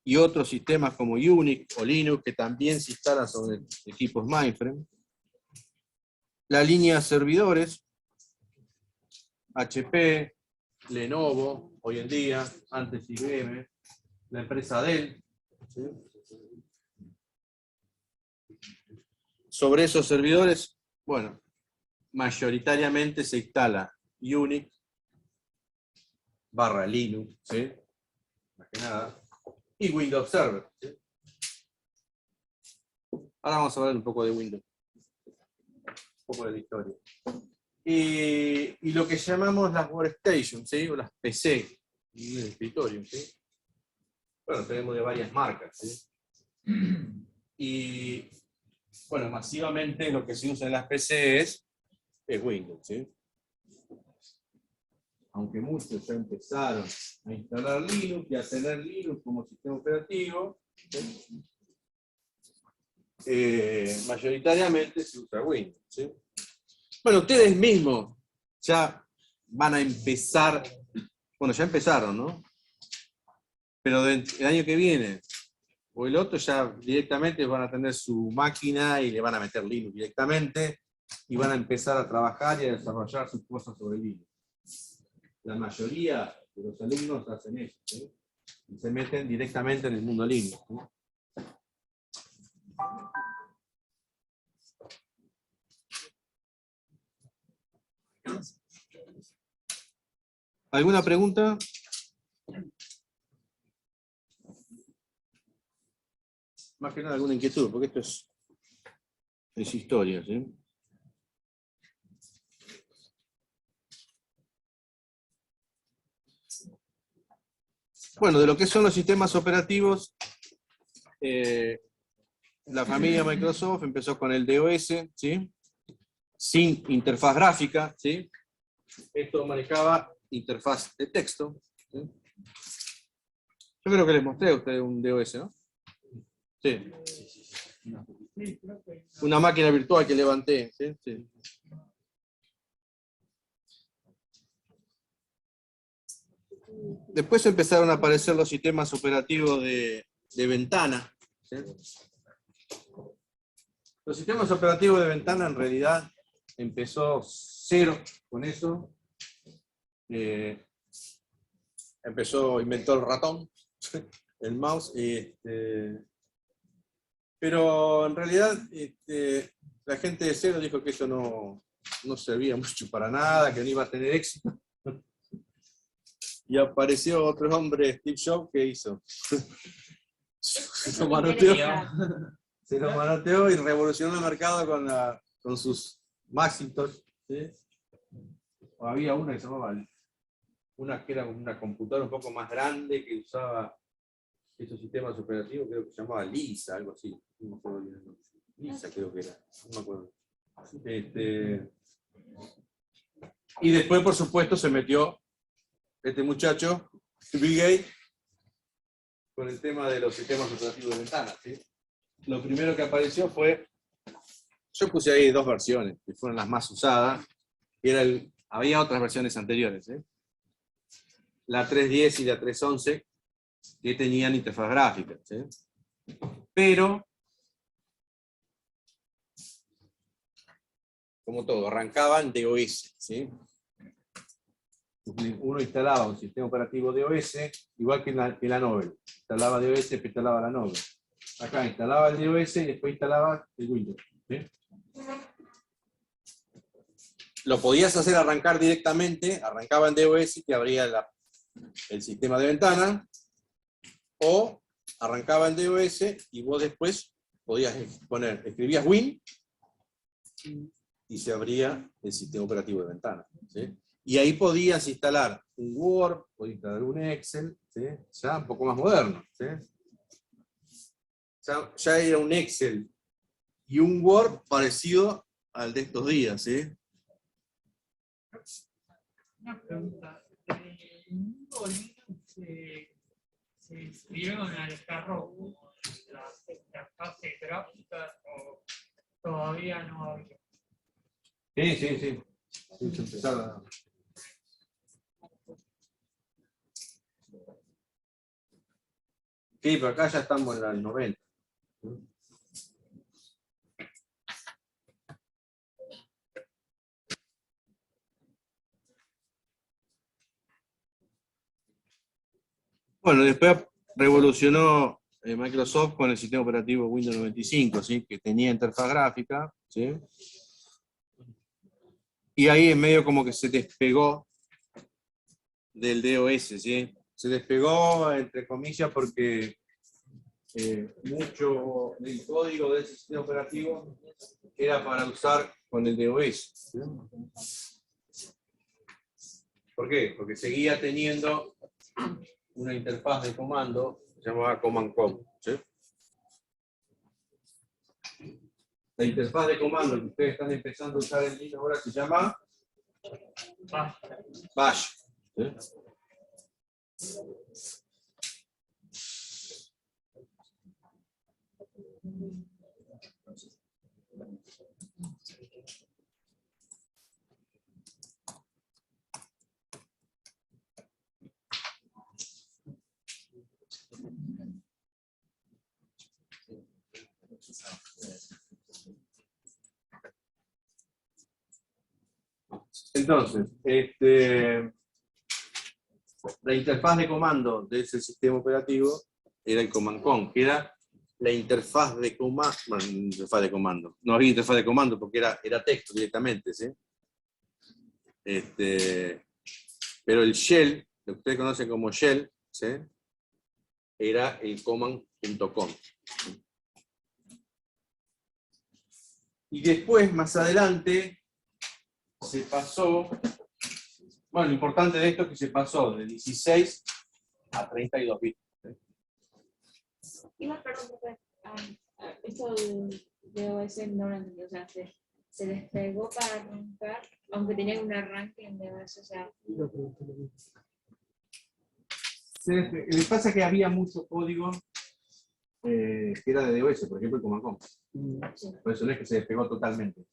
Y otros sistemas como Unix o Linux, que también se instalan sobre equipos mainframe. La línea servidores, HP, Lenovo, hoy en día, antes IBM, la empresa Dell. ¿Sí? Sobre esos servidores, bueno, mayoritariamente se instala Unix / Linux, ¿sí? Más que nada, y Windows Server, ¿sí? Ahora vamos a hablar un poco de Windows, un poco de la historia. Y lo que llamamos las workstations, ¿sí? O las PC, en el escritorio, ¿sí? Bueno, tenemos de varias marcas, ¿sí? Y bueno, masivamente lo que se usa en las PC es Windows, ¿sí? Aunque muchos ya empezaron a instalar Linux y a tener Linux como sistema operativo, ¿sí? Mayoritariamente se usa Windows, ¿sí? Bueno, ustedes mismos ya van a empezar, bueno, ya empezaron, ¿no? Pero el año que viene o el otro ya directamente van a tener su máquina y le van a meter Linux directamente y van a empezar a trabajar y a desarrollar sus cosas sobre Linux. La mayoría de los alumnos hacen eso, ¿sí? Y se meten directamente en el mundo Linux, ¿sí? ¿Alguna pregunta? Más que nada alguna inquietud, porque esto es historia, ¿sí? Bueno, de lo que son los sistemas operativos, la familia Microsoft empezó con el DOS, ¿sí? Sin interfaz gráfica, ¿sí? Esto manejaba interfaz de texto, ¿sí? Yo creo que les mostré a ustedes un DOS, ¿no? Sí. Una máquina virtual que levanté, ¿sí? Sí. Después empezaron a aparecer los sistemas operativos de ventana, ¿sí? Los sistemas operativos de ventana en realidad empezó cero con eso. Inventó el ratón, el mouse, pero en realidad la gente de cero dijo que eso no servía mucho para nada, que no iba a tener éxito. Y apareció otro hombre, Steve Jobs, que hizo. Se lo manoteó y revolucionó el mercado con sus Macintosh, ¿sí? O había una que se llamaba, una que era una computadora un poco más grande que usaba esos sistemas operativos, creo que se llamaba Lisa, algo así. No me acuerdo bien el nombre. Lisa creo que era, no me acuerdo. Y después, por supuesto, se metió este muchacho, Bill Gates, con el tema de los sistemas operativos de ventana, ¿sí? Lo primero que apareció fue, yo puse ahí dos versiones, que fueron las más usadas, y había otras versiones anteriores, ¿eh? La 3.10 y la 3.11, que tenían interfaz gráfica, ¿sí? Pero, como todo, arrancaban DOS, ¿sí? Uno instalaba un sistema operativo DOS, igual que la Nobel. Instalaba DOS, después instalaba la Nobel. Acá instalaba el DOS y después instalaba el Windows, ¿sí? Lo podías hacer arrancar directamente, arrancaba en DOS y te abría el sistema de ventana, o arrancaba en DOS y vos después podías escribías Win y se abría el sistema operativo de ventana, ¿sí? Y ahí podías instalar un Word, podías instalar un Excel, ¿sí? Ya un poco más moderno, ¿sí? Ya era un Excel y un Word parecido al de estos días, ¿sí? Una pregunta. ¿El mundo Linux se escribieron al carro la interfase gráfica o todavía no había. Sí, sí, sí. Sí, se empezaron a- Sí, pero acá ya estamos en el 90. Bueno, después revolucionó Microsoft con el sistema operativo Windows 95, ¿sí? Que tenía interfaz gráfica, ¿sí? Y ahí en medio como que se despegó del DOS, ¿sí? Se despegó, entre comillas, porque mucho del código de ese sistema operativo era para usar con el DOS. ¿Sí? ¿Por qué? Porque seguía teniendo una interfaz de comando que se llamaba Command Com. ¿Sí? La interfaz de comando que ustedes están empezando a usar en Linux ahora se llama Bash. ¿Sí? Entonces, la interfaz de comando de ese sistema operativo era el Command Com, que era la interfaz de comando. Bueno, interfaz de comando. No había interfaz de comando porque era texto directamente, ¿sí? Pero el shell, lo que ustedes conocen como shell, ¿sí? Era el command.com. Y después, más adelante, se pasó. Bueno, lo importante de esto es que se pasó de 16 a 32 bits. Igual, perdón, profe, esto de OS no lo entendí, o sea, se despegó para arrancar, aunque tenía un arranque en DOS, o sea, Me pasa que había mucho código que era de DOS, por ejemplo, el Command Com. sí. Por eso no es que se despegó totalmente. O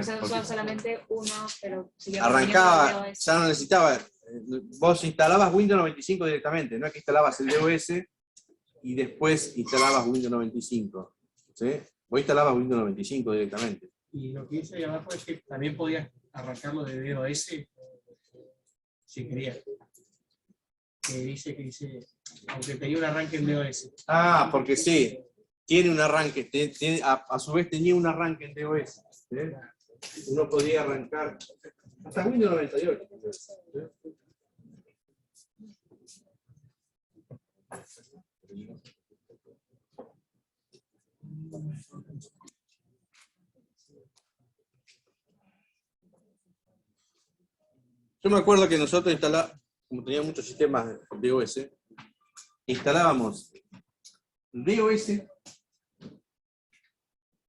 sea, Porque son solamente uno, pero siguió arrancaba, teniendo DOS. ya no necesitaba. Vos instalabas Windows 95 directamente, no es que instalabas el DOS y después instalabas Windows 95. ¿Sí? Vos instalabas Windows 95 directamente. Y lo que dice ahí abajo es que también podías arrancarlo de DOS si querías. Que dice, aunque tenía un arranque en DOS. Ah, porque sí, tiene un arranque, a su vez tenía un arranque en DOS. ¿Sí? Uno podía arrancar hasta Windows 98. ¿Sí? Yo me acuerdo que nosotros instalábamos, como teníamos muchos sistemas de DOS, instalábamos DOS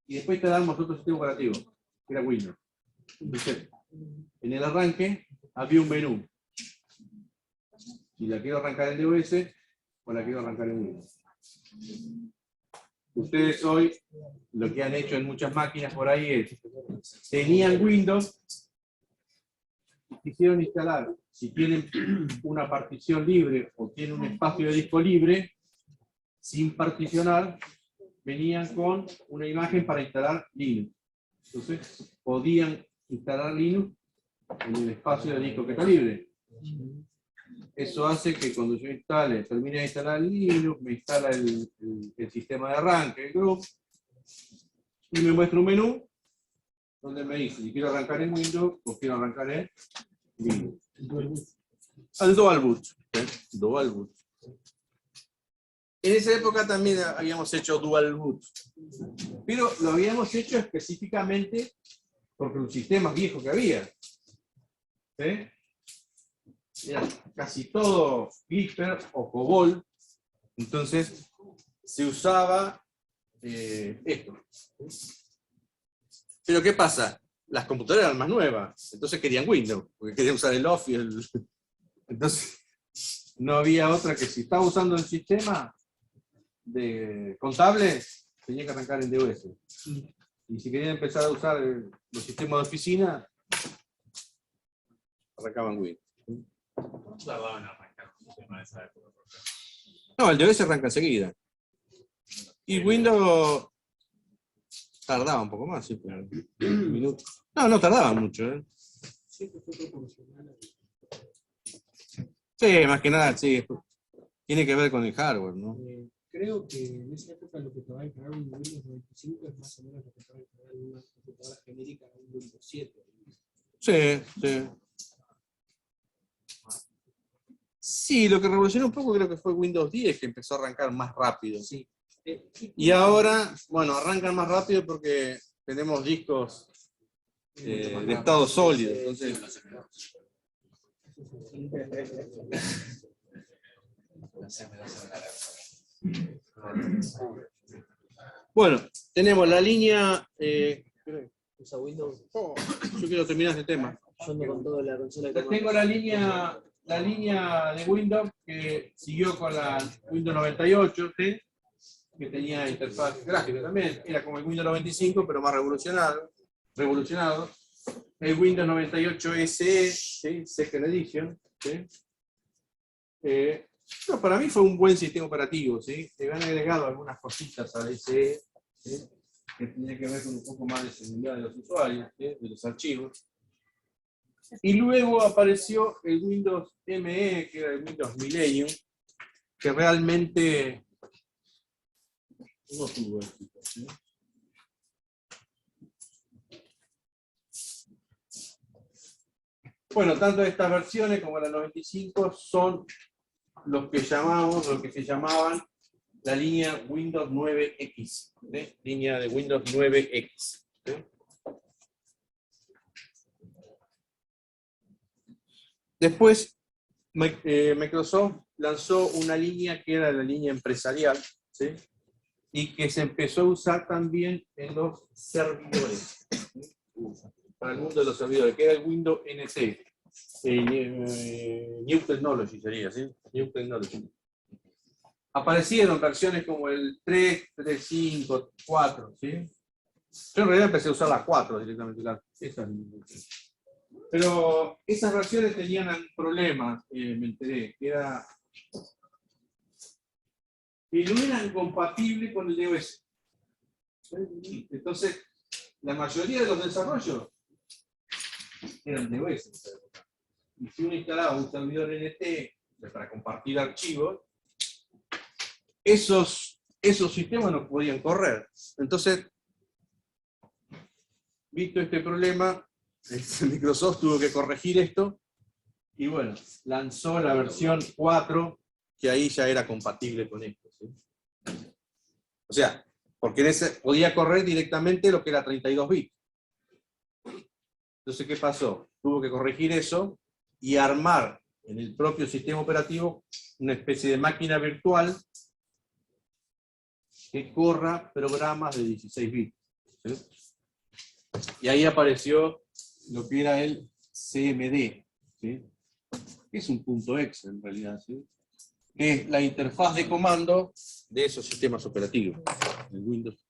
y después instalábamos otro sistema operativo, que era Windows. Entonces, en el arranque había un menú. Si la quiero arrancar en DOS o la quiero arrancar en Windows. Ustedes hoy lo que han hecho en muchas máquinas por ahí es, tenían Windows, quisieron instalar, si tienen una partición libre o tienen un espacio de disco libre, sin particionar, venían con una imagen para instalar Linux. Entonces, podían instalar Linux en el espacio de disco que está libre. Eso hace que cuando yo termine de instalar Linux, me instala el sistema de arranque, el group, y me muestra un menú donde me dice si quiero arrancar en Windows o quiero arrancar en Linux. Al Dual Boot. Dual Boot. En esa época también habíamos hecho Dual Boot, pero lo habíamos hecho específicamente porque los sistemas viejos que había. ¿Sí? Era casi todo Clipper o COBOL, entonces se usaba esto. Pero ¿qué pasa? Las computadoras eran más nuevas, entonces querían Windows, porque querían usar el Office. Entonces no había otra que si estaba usando el sistema, de contable, tenía que arrancar en DOS. Y si querían empezar a usar los sistemas de oficina, arrancaban Windows. ¿Cómo tardaban en arrancar un sistema de esa época? No, el DOS arranca enseguida. Y Windows tardaba un poco más, sí, pero un minuto. No, no tardaba mucho, ¿eh? Siempre fue proporcional. Sí, más que nada, sí. Tiene que ver con el hardware, ¿no? Creo que en esa época lo que te va a encargar un Windows 95 es más o menos lo que te va a encargar una computadora genérica de un Windows 7. Sí, sí. Sí, lo que revolucionó un poco creo que fue Windows 10, que empezó a arrancar más rápido. Sí. Y ahora, bueno, arrancan más rápido porque tenemos discos de estado sólido. Entonces, bueno, tenemos la línea. Usa Windows. Yo quiero terminar este tema. Yo ando con toda la consola de Tengo la línea de Windows que siguió con la Windows 98, ¿sí? Que tenía interfaz gráfica también. Era como el Windows 95, pero más revolucionado. El Windows 98 SE, ¿sí? Second Edition. ¿Sí? No, para mí fue un buen sistema operativo, ¿sí? Le han agregado algunas cositas al SE, ¿sí? Que tenía que ver con un poco más de seguridad de los usuarios, ¿sí? De los archivos. Y luego apareció el Windows ME, que era el Windows Millennium, que realmente no tuvo éxito, ¿sí? Bueno, tanto estas versiones como la 95 son lo que se llamaban la línea Windows 9X, ¿sí? Línea de Windows 9X. ¿Sí? Después, Microsoft lanzó una línea que era la línea empresarial, ¿sí? Y que se empezó a usar también en los servidores, ¿sí? Para el mundo de los servidores, que era el Windows NT. New Technology sería, ¿sí? New Technology. Aparecieron versiones como el 3, 3.5, 4, ¿sí? Yo en realidad empecé a usar la 4 directamente, claro. Pero esas versiones tenían un problema, me enteré, que era que no eran compatibles con el DOS. Entonces, la mayoría de los desarrollos eran DOS. Y si uno instalaba un servidor NT para compartir archivos, esos sistemas no podían correr. Entonces, visto este problema, Microsoft tuvo que corregir esto y bueno, lanzó la versión 4 que ahí ya era compatible con esto, ¿sí? O sea, porque en ese podía correr directamente lo que era 32 bits. Entonces, ¿qué pasó? Tuvo que corregir eso y armar en el propio sistema operativo una especie de máquina virtual que corra programas de 16 bits. ¿Sí? Y ahí apareció lo que era el CMD, ¿sí? Que es un punto exe en realidad, ¿sí? Que es la interfaz de comando de esos sistemas operativos, el Windows.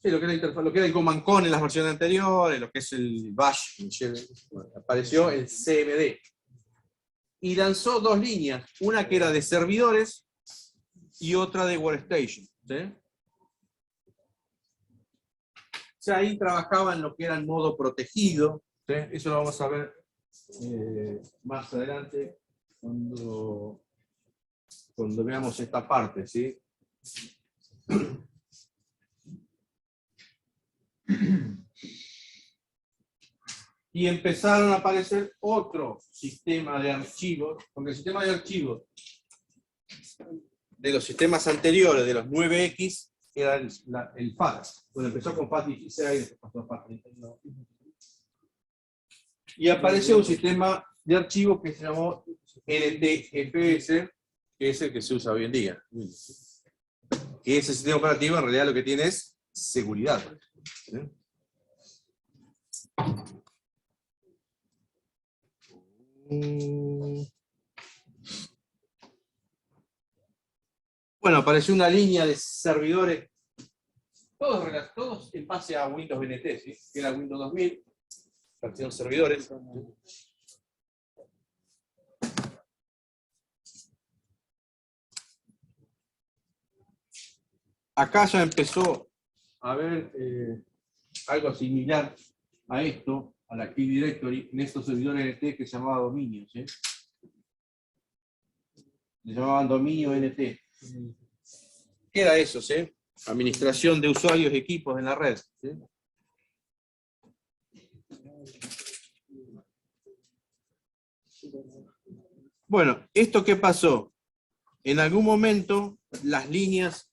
Sí, lo que era la interfaz, lo que era el Command Con en las versiones anteriores, lo que es el Bash, bueno, apareció el CMD. Y lanzó dos líneas, una que era de servidores y otra de Workstation, ¿sí? O sea, ahí trabajaba en lo que era el modo protegido, ¿sí? Eso lo vamos a ver más adelante cuando veamos esta parte, ¿sí? Y empezaron a aparecer otro sistema de archivos, porque el sistema de archivos de los sistemas anteriores, de los 9X, era el FAT. Bueno, empezó con FAT16, después pasó a FAT32. Y apareció un sistema de archivos que se llamó NTFS, que es el que se usa hoy en día. Que ese sistema operativo en realidad lo que tiene es seguridad. ¿Sí? apareció una línea de servidores, todos en base a Windows NT, ¿sí? Que era Windows 2000, versión servidores. Acá ya empezó a haber algo similar a esto, a la Active Directory, en estos servidores NT que se llamaban dominios. ¿Sí? Se llamaban dominio NT. ¿Qué era eso? ¿Sí? Administración de usuarios y equipos en la red. ¿Sí? Bueno, ¿esto qué pasó? En algún momento las líneas,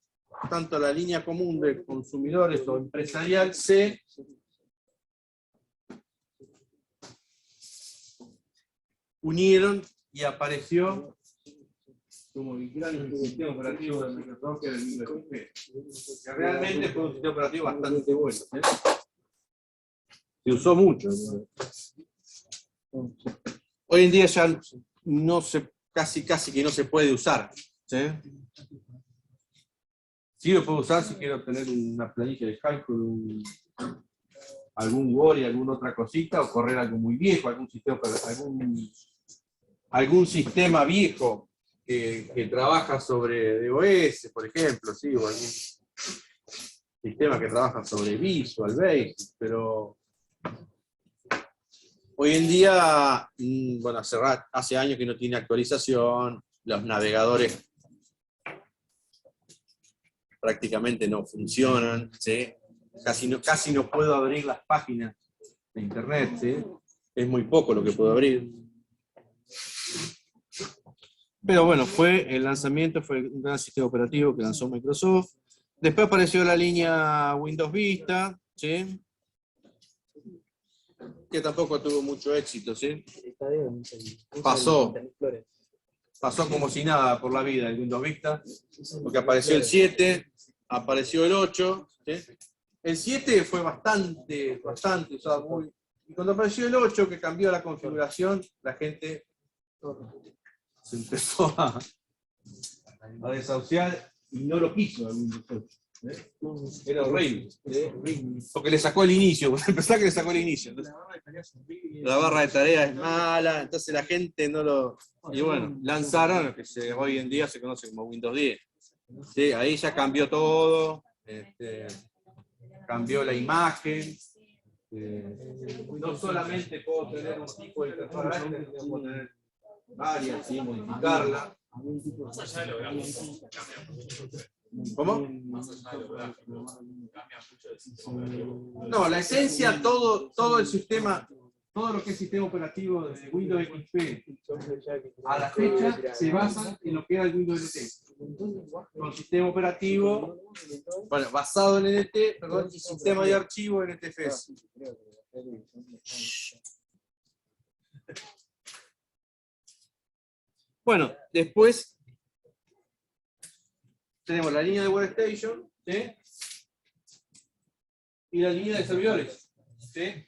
tanto la línea común de consumidores o empresarial, se unieron y apareció como vincular el sistema operativo de Microsoft, que era el Windows XP. Que realmente fue un sistema operativo bastante bueno. ¿Eh? Se usó mucho. Hoy en día ya no se, casi que no se puede usar. ¿Sí? Sí lo puedo usar si quiero tener una planilla de cálculo, algún Word y alguna otra cosita, o correr algo muy viejo, algún sistema viejo que trabaja sobre DOS, por ejemplo, ¿sí? O algún sistema que trabaja sobre Visual Basic, pero hoy en día, bueno, hace años que no tiene actualización, los navegadores prácticamente no funcionan, ¿sí? Casi no puedo abrir las páginas de internet, ¿sí? Es muy poco lo que puedo abrir. Pero bueno, el lanzamiento fue un gran sistema operativo que lanzó Microsoft. Después apareció la línea Windows Vista, ¿sí? Que tampoco tuvo mucho éxito, ¿sí? Pasó como si nada por la vida el Windows Vista, porque apareció el 7, apareció el 8, ¿sí? El 7 fue bastante usado muy. Y cuando apareció el 8, que cambió la configuración, la gente se empezó a desahuciar y no lo quiso el Windows 8. ¿Eh? Era horrible. Porque le sacó el inicio, empezó que le sacó el inicio. Entonces, la barra de tareas es mala, entonces la gente no lo. Y bueno, lanzaron lo que hoy en día se conoce como Windows 10. ¿Sí? Ahí ya cambió todo, cambió la imagen. No solamente puedo tener un tipo de interfaz, sino puedo tener varias, ¿sí? Modificarla. Más allá de lo gráfico, cambia mucho. ¿Cómo? Más allá de lo gráfico, cambia mucho el sistema operativo. No, la esencia, todo el sistema, todo lo que es sistema operativo de Windows XP a la fecha se basa en lo que era el Windows NT. Con sistema operativo, bueno, basado en NT, perdón, y sistema de archivo NTFS. Bueno, después tenemos la línea de Workstation, ¿sí? Y la línea de servidores, ¿sí?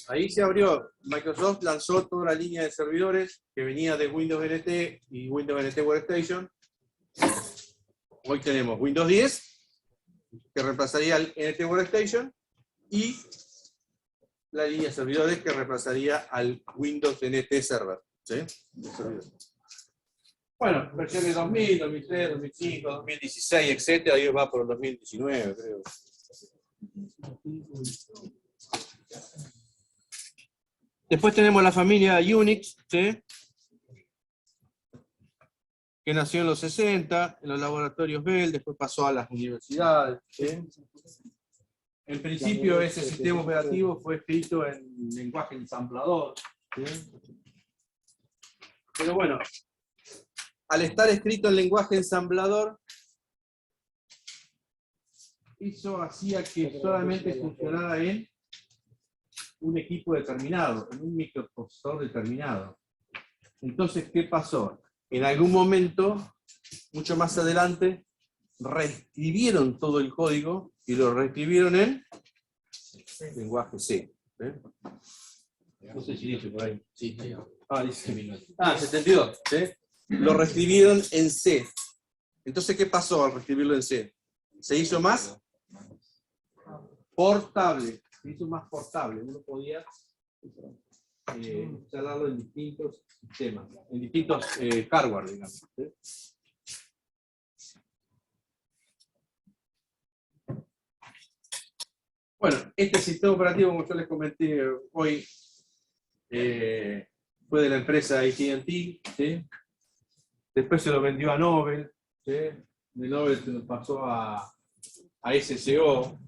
Ahí se abrió, Microsoft lanzó toda la línea de servidores que venía de Windows NT y Windows NT Workstation. Hoy tenemos Windows 10, que reemplazaría al NT Workstation, y la línea de servidores que reemplazaría al Windows NT Server. ¿Sí? Bueno, versiones 2000, 2003, 2005, 2016, etc. Ahí va por el 2019, creo. Después tenemos la familia Unix, ¿sí? Que nació en los 60, en los laboratorios Bell, después pasó a las universidades. ¿Sí? En principio ese sistema operativo fue escrito en lenguaje ensamblador. ¿Sí? Pero bueno, al estar escrito en lenguaje ensamblador, eso hacía que solamente funcionara en un equipo determinado, en un microprocesador determinado. Entonces, ¿qué pasó? En algún momento, mucho más adelante, reescribieron todo el código y lo reescribieron en lenguaje C. ¿Eh? No sé si dice por ahí. Sí, dice. 72. ¿Sí? Lo reescribieron en C. Entonces, ¿qué pasó al reescribirlo en C? Se hizo más portable. Se hizo más portable. Uno podía instalarlo en distintos sistemas, en distintos hardware, digamos. ¿Sí? Bueno, este sistema operativo, como yo les comenté hoy, fue de la empresa AT&T, ¿sí? Después se lo vendió a Nobel, ¿sí? De Nobel se lo pasó a SCO,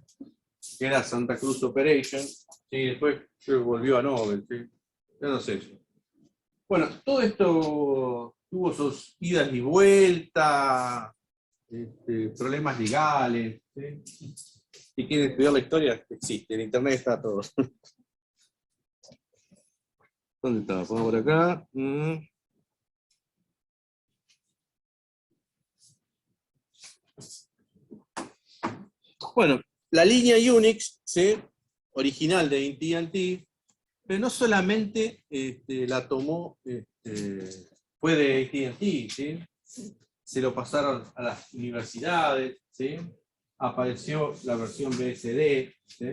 que era Santa Cruz Operation, ¿sí? Después se volvió a Nobel, ¿sí? Ya no sé eso. Bueno, todo esto tuvo sus idas y vueltas, problemas legales, ¿sí? Si quieren estudiar la historia, existe, en internet está todo. ¿Dónde está? Pongo por acá. Bueno, la línea Unix, ¿sí? Original de AT&T, pero no solamente la tomó, fue de AT&T, ¿sí? Se lo pasaron a las universidades, ¿sí? Apareció la versión BSD, ¿sí?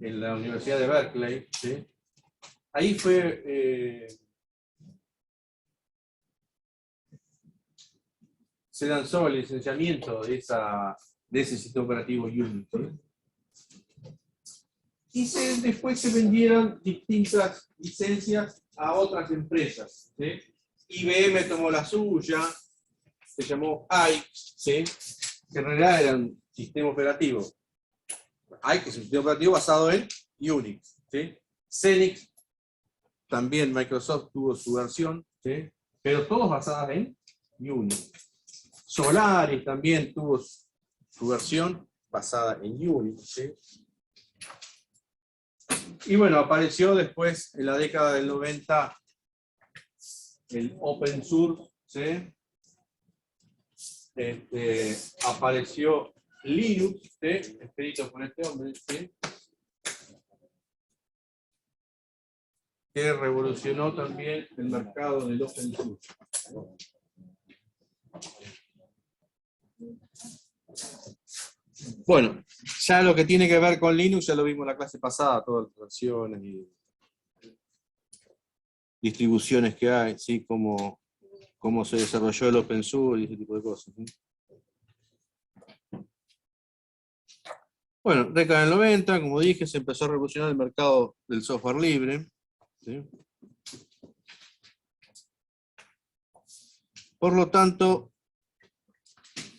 En la Universidad de Berkeley, ¿sí? Ahí fue, se lanzó el licenciamiento de ese sistema operativo Unix, ¿sí? Y después se vendieron distintas licencias a otras empresas, ¿sí? IBM tomó la suya, se llamó AIX, ¿sí? Que en realidad era un sistema operativo. AIX es un sistema operativo basado en Unix, ¿sí? Xenix, también Microsoft tuvo su versión, ¿sí? Pero todos basadas en Unix. Solaris también tuvo su versión basada en Unix, ¿sí? Y bueno, apareció después, en la década del 90, el Open Source, ¿sí? Apareció Linux, ¿sí? Escrito por este hombre, ¿sí? Que revolucionó también el mercado del Open Source. Bueno, ya lo que tiene que ver con Linux, ya lo vimos en la clase pasada, todas las versiones y distribuciones que hay, ¿sí? Cómo se desarrolló el Open Source y ese tipo de cosas, ¿sí? Bueno, década del 90, como dije, se empezó a revolucionar el mercado del software libre, ¿sí? Por lo tanto,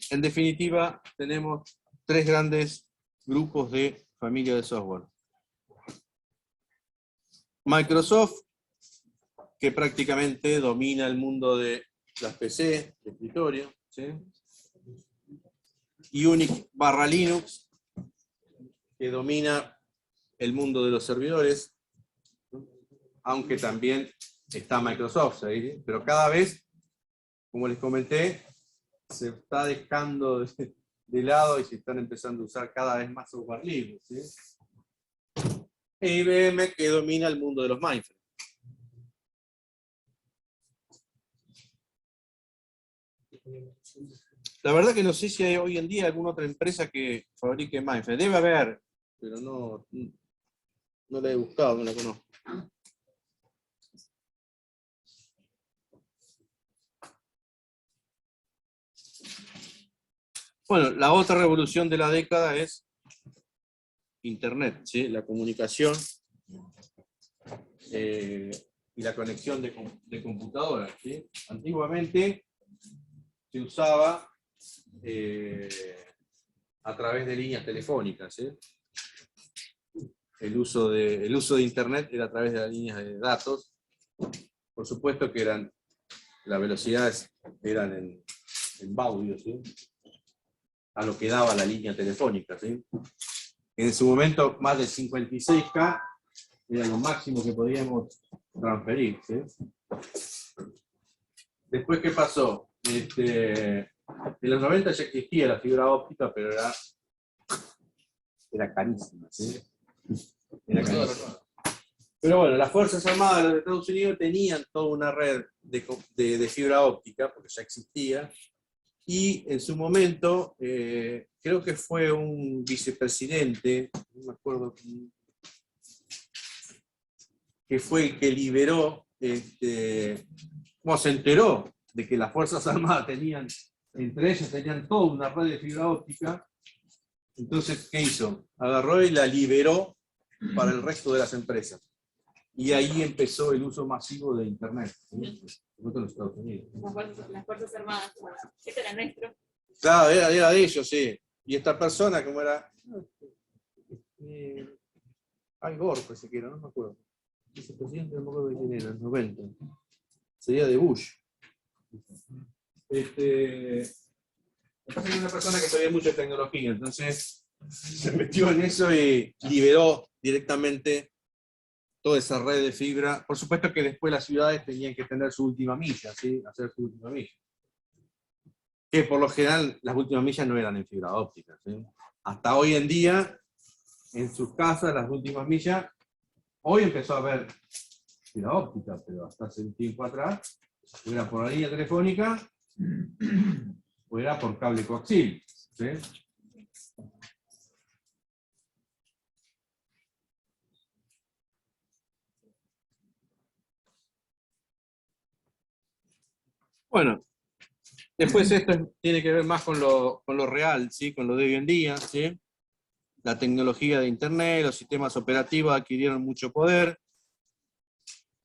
en definitiva, tenemos tres grandes grupos de familia de software. Microsoft, que prácticamente domina el mundo de las PC, de escritorio, ¿sí? Unix/Linux, que domina el mundo de los servidores, aunque también está Microsoft, ¿sí? Pero cada vez, como les comenté, se está dejando de lado y se están empezando a usar cada vez más software libre, ¿sí? E IBM, que domina el mundo de los mainframes. La verdad que no sé si hay hoy en día alguna otra empresa que fabrique mainframe. Debe haber, pero no la he buscado, no la conozco. Bueno, la otra revolución de la década es Internet, ¿sí? La comunicación y la conexión de computadoras, ¿sí? Antiguamente se usaba a través de líneas telefónicas, ¿sí? El uso de Internet era a través de las líneas de datos. Por supuesto que las velocidades eran en baudio, ¿sí? A lo que daba la línea telefónica, ¿sí? En su momento, más de 56K era lo máximo que podíamos transferir, ¿sí? Después, ¿qué pasó? En los 90 ya existía la fibra óptica, pero era carísima, ¿sí? Era carísima. Pero bueno, las Fuerzas Armadas de los Estados Unidos tenían toda una red de fibra óptica, porque ya existía, y en su momento, creo que fue un vicepresidente, no me acuerdo quién, que fue el que liberó, bueno, se enteró de que las Fuerzas Armadas tenían, entre ellas tenían toda una red de fibra óptica. Entonces, ¿qué hizo? Agarró y la liberó para el resto de las empresas. Y ahí empezó el uso masivo de Internet, ¿sí? En los Estados Unidos. Las Fuerzas Armadas. Este era nuestro. Claro, era de ellos, sí. Y esta persona, ¿cómo era? Al Gore, parece que era, no me acuerdo. Vicepresidente, no me acuerdo de quién era, en los 90. Sería de Bush. Me parece que es una persona que sabía mucho de tecnología, entonces se metió en eso y liberó directamente toda esa red de fibra. Por supuesto que después las ciudades tenían que tener su última milla, ¿sí? Hacer su última milla. Que por lo general las últimas millas no eran en fibra óptica, ¿sí? Hasta hoy en día, en sus casas, las últimas millas, hoy empezó a haber fibra óptica, pero hasta hace un tiempo atrás, o era por la línea telefónica, o era por cable coaxial, ¿sí? Bueno, después esto tiene que ver más con lo real, ¿sí? Con lo de hoy en día, ¿sí? La tecnología de Internet, los sistemas operativos adquirieron mucho poder,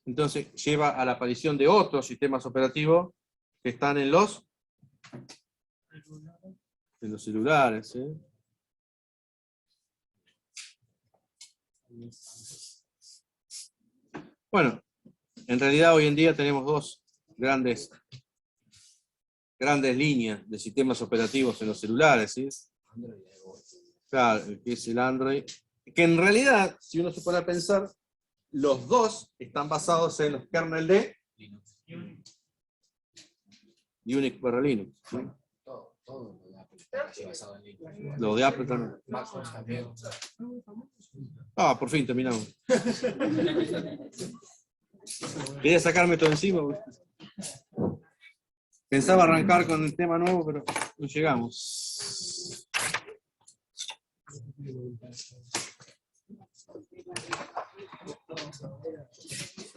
entonces lleva a la aparición de otros sistemas operativos que están en los celulares, ¿sí? Bueno, en realidad hoy en día tenemos dos grandes líneas de sistemas operativos en los celulares, ¿sí? Claro, que es el Android. Que en realidad, si uno se pone a pensar, los dos están basados en los kernel de Unix para Linux, ¿sí? Todo lo de Apple está casi basado en Linux. Lo de Apple también. MacOS también. Ah, por fin terminamos. Quería sacarme todo encima. Pensaba arrancar con el tema nuevo, pero no llegamos.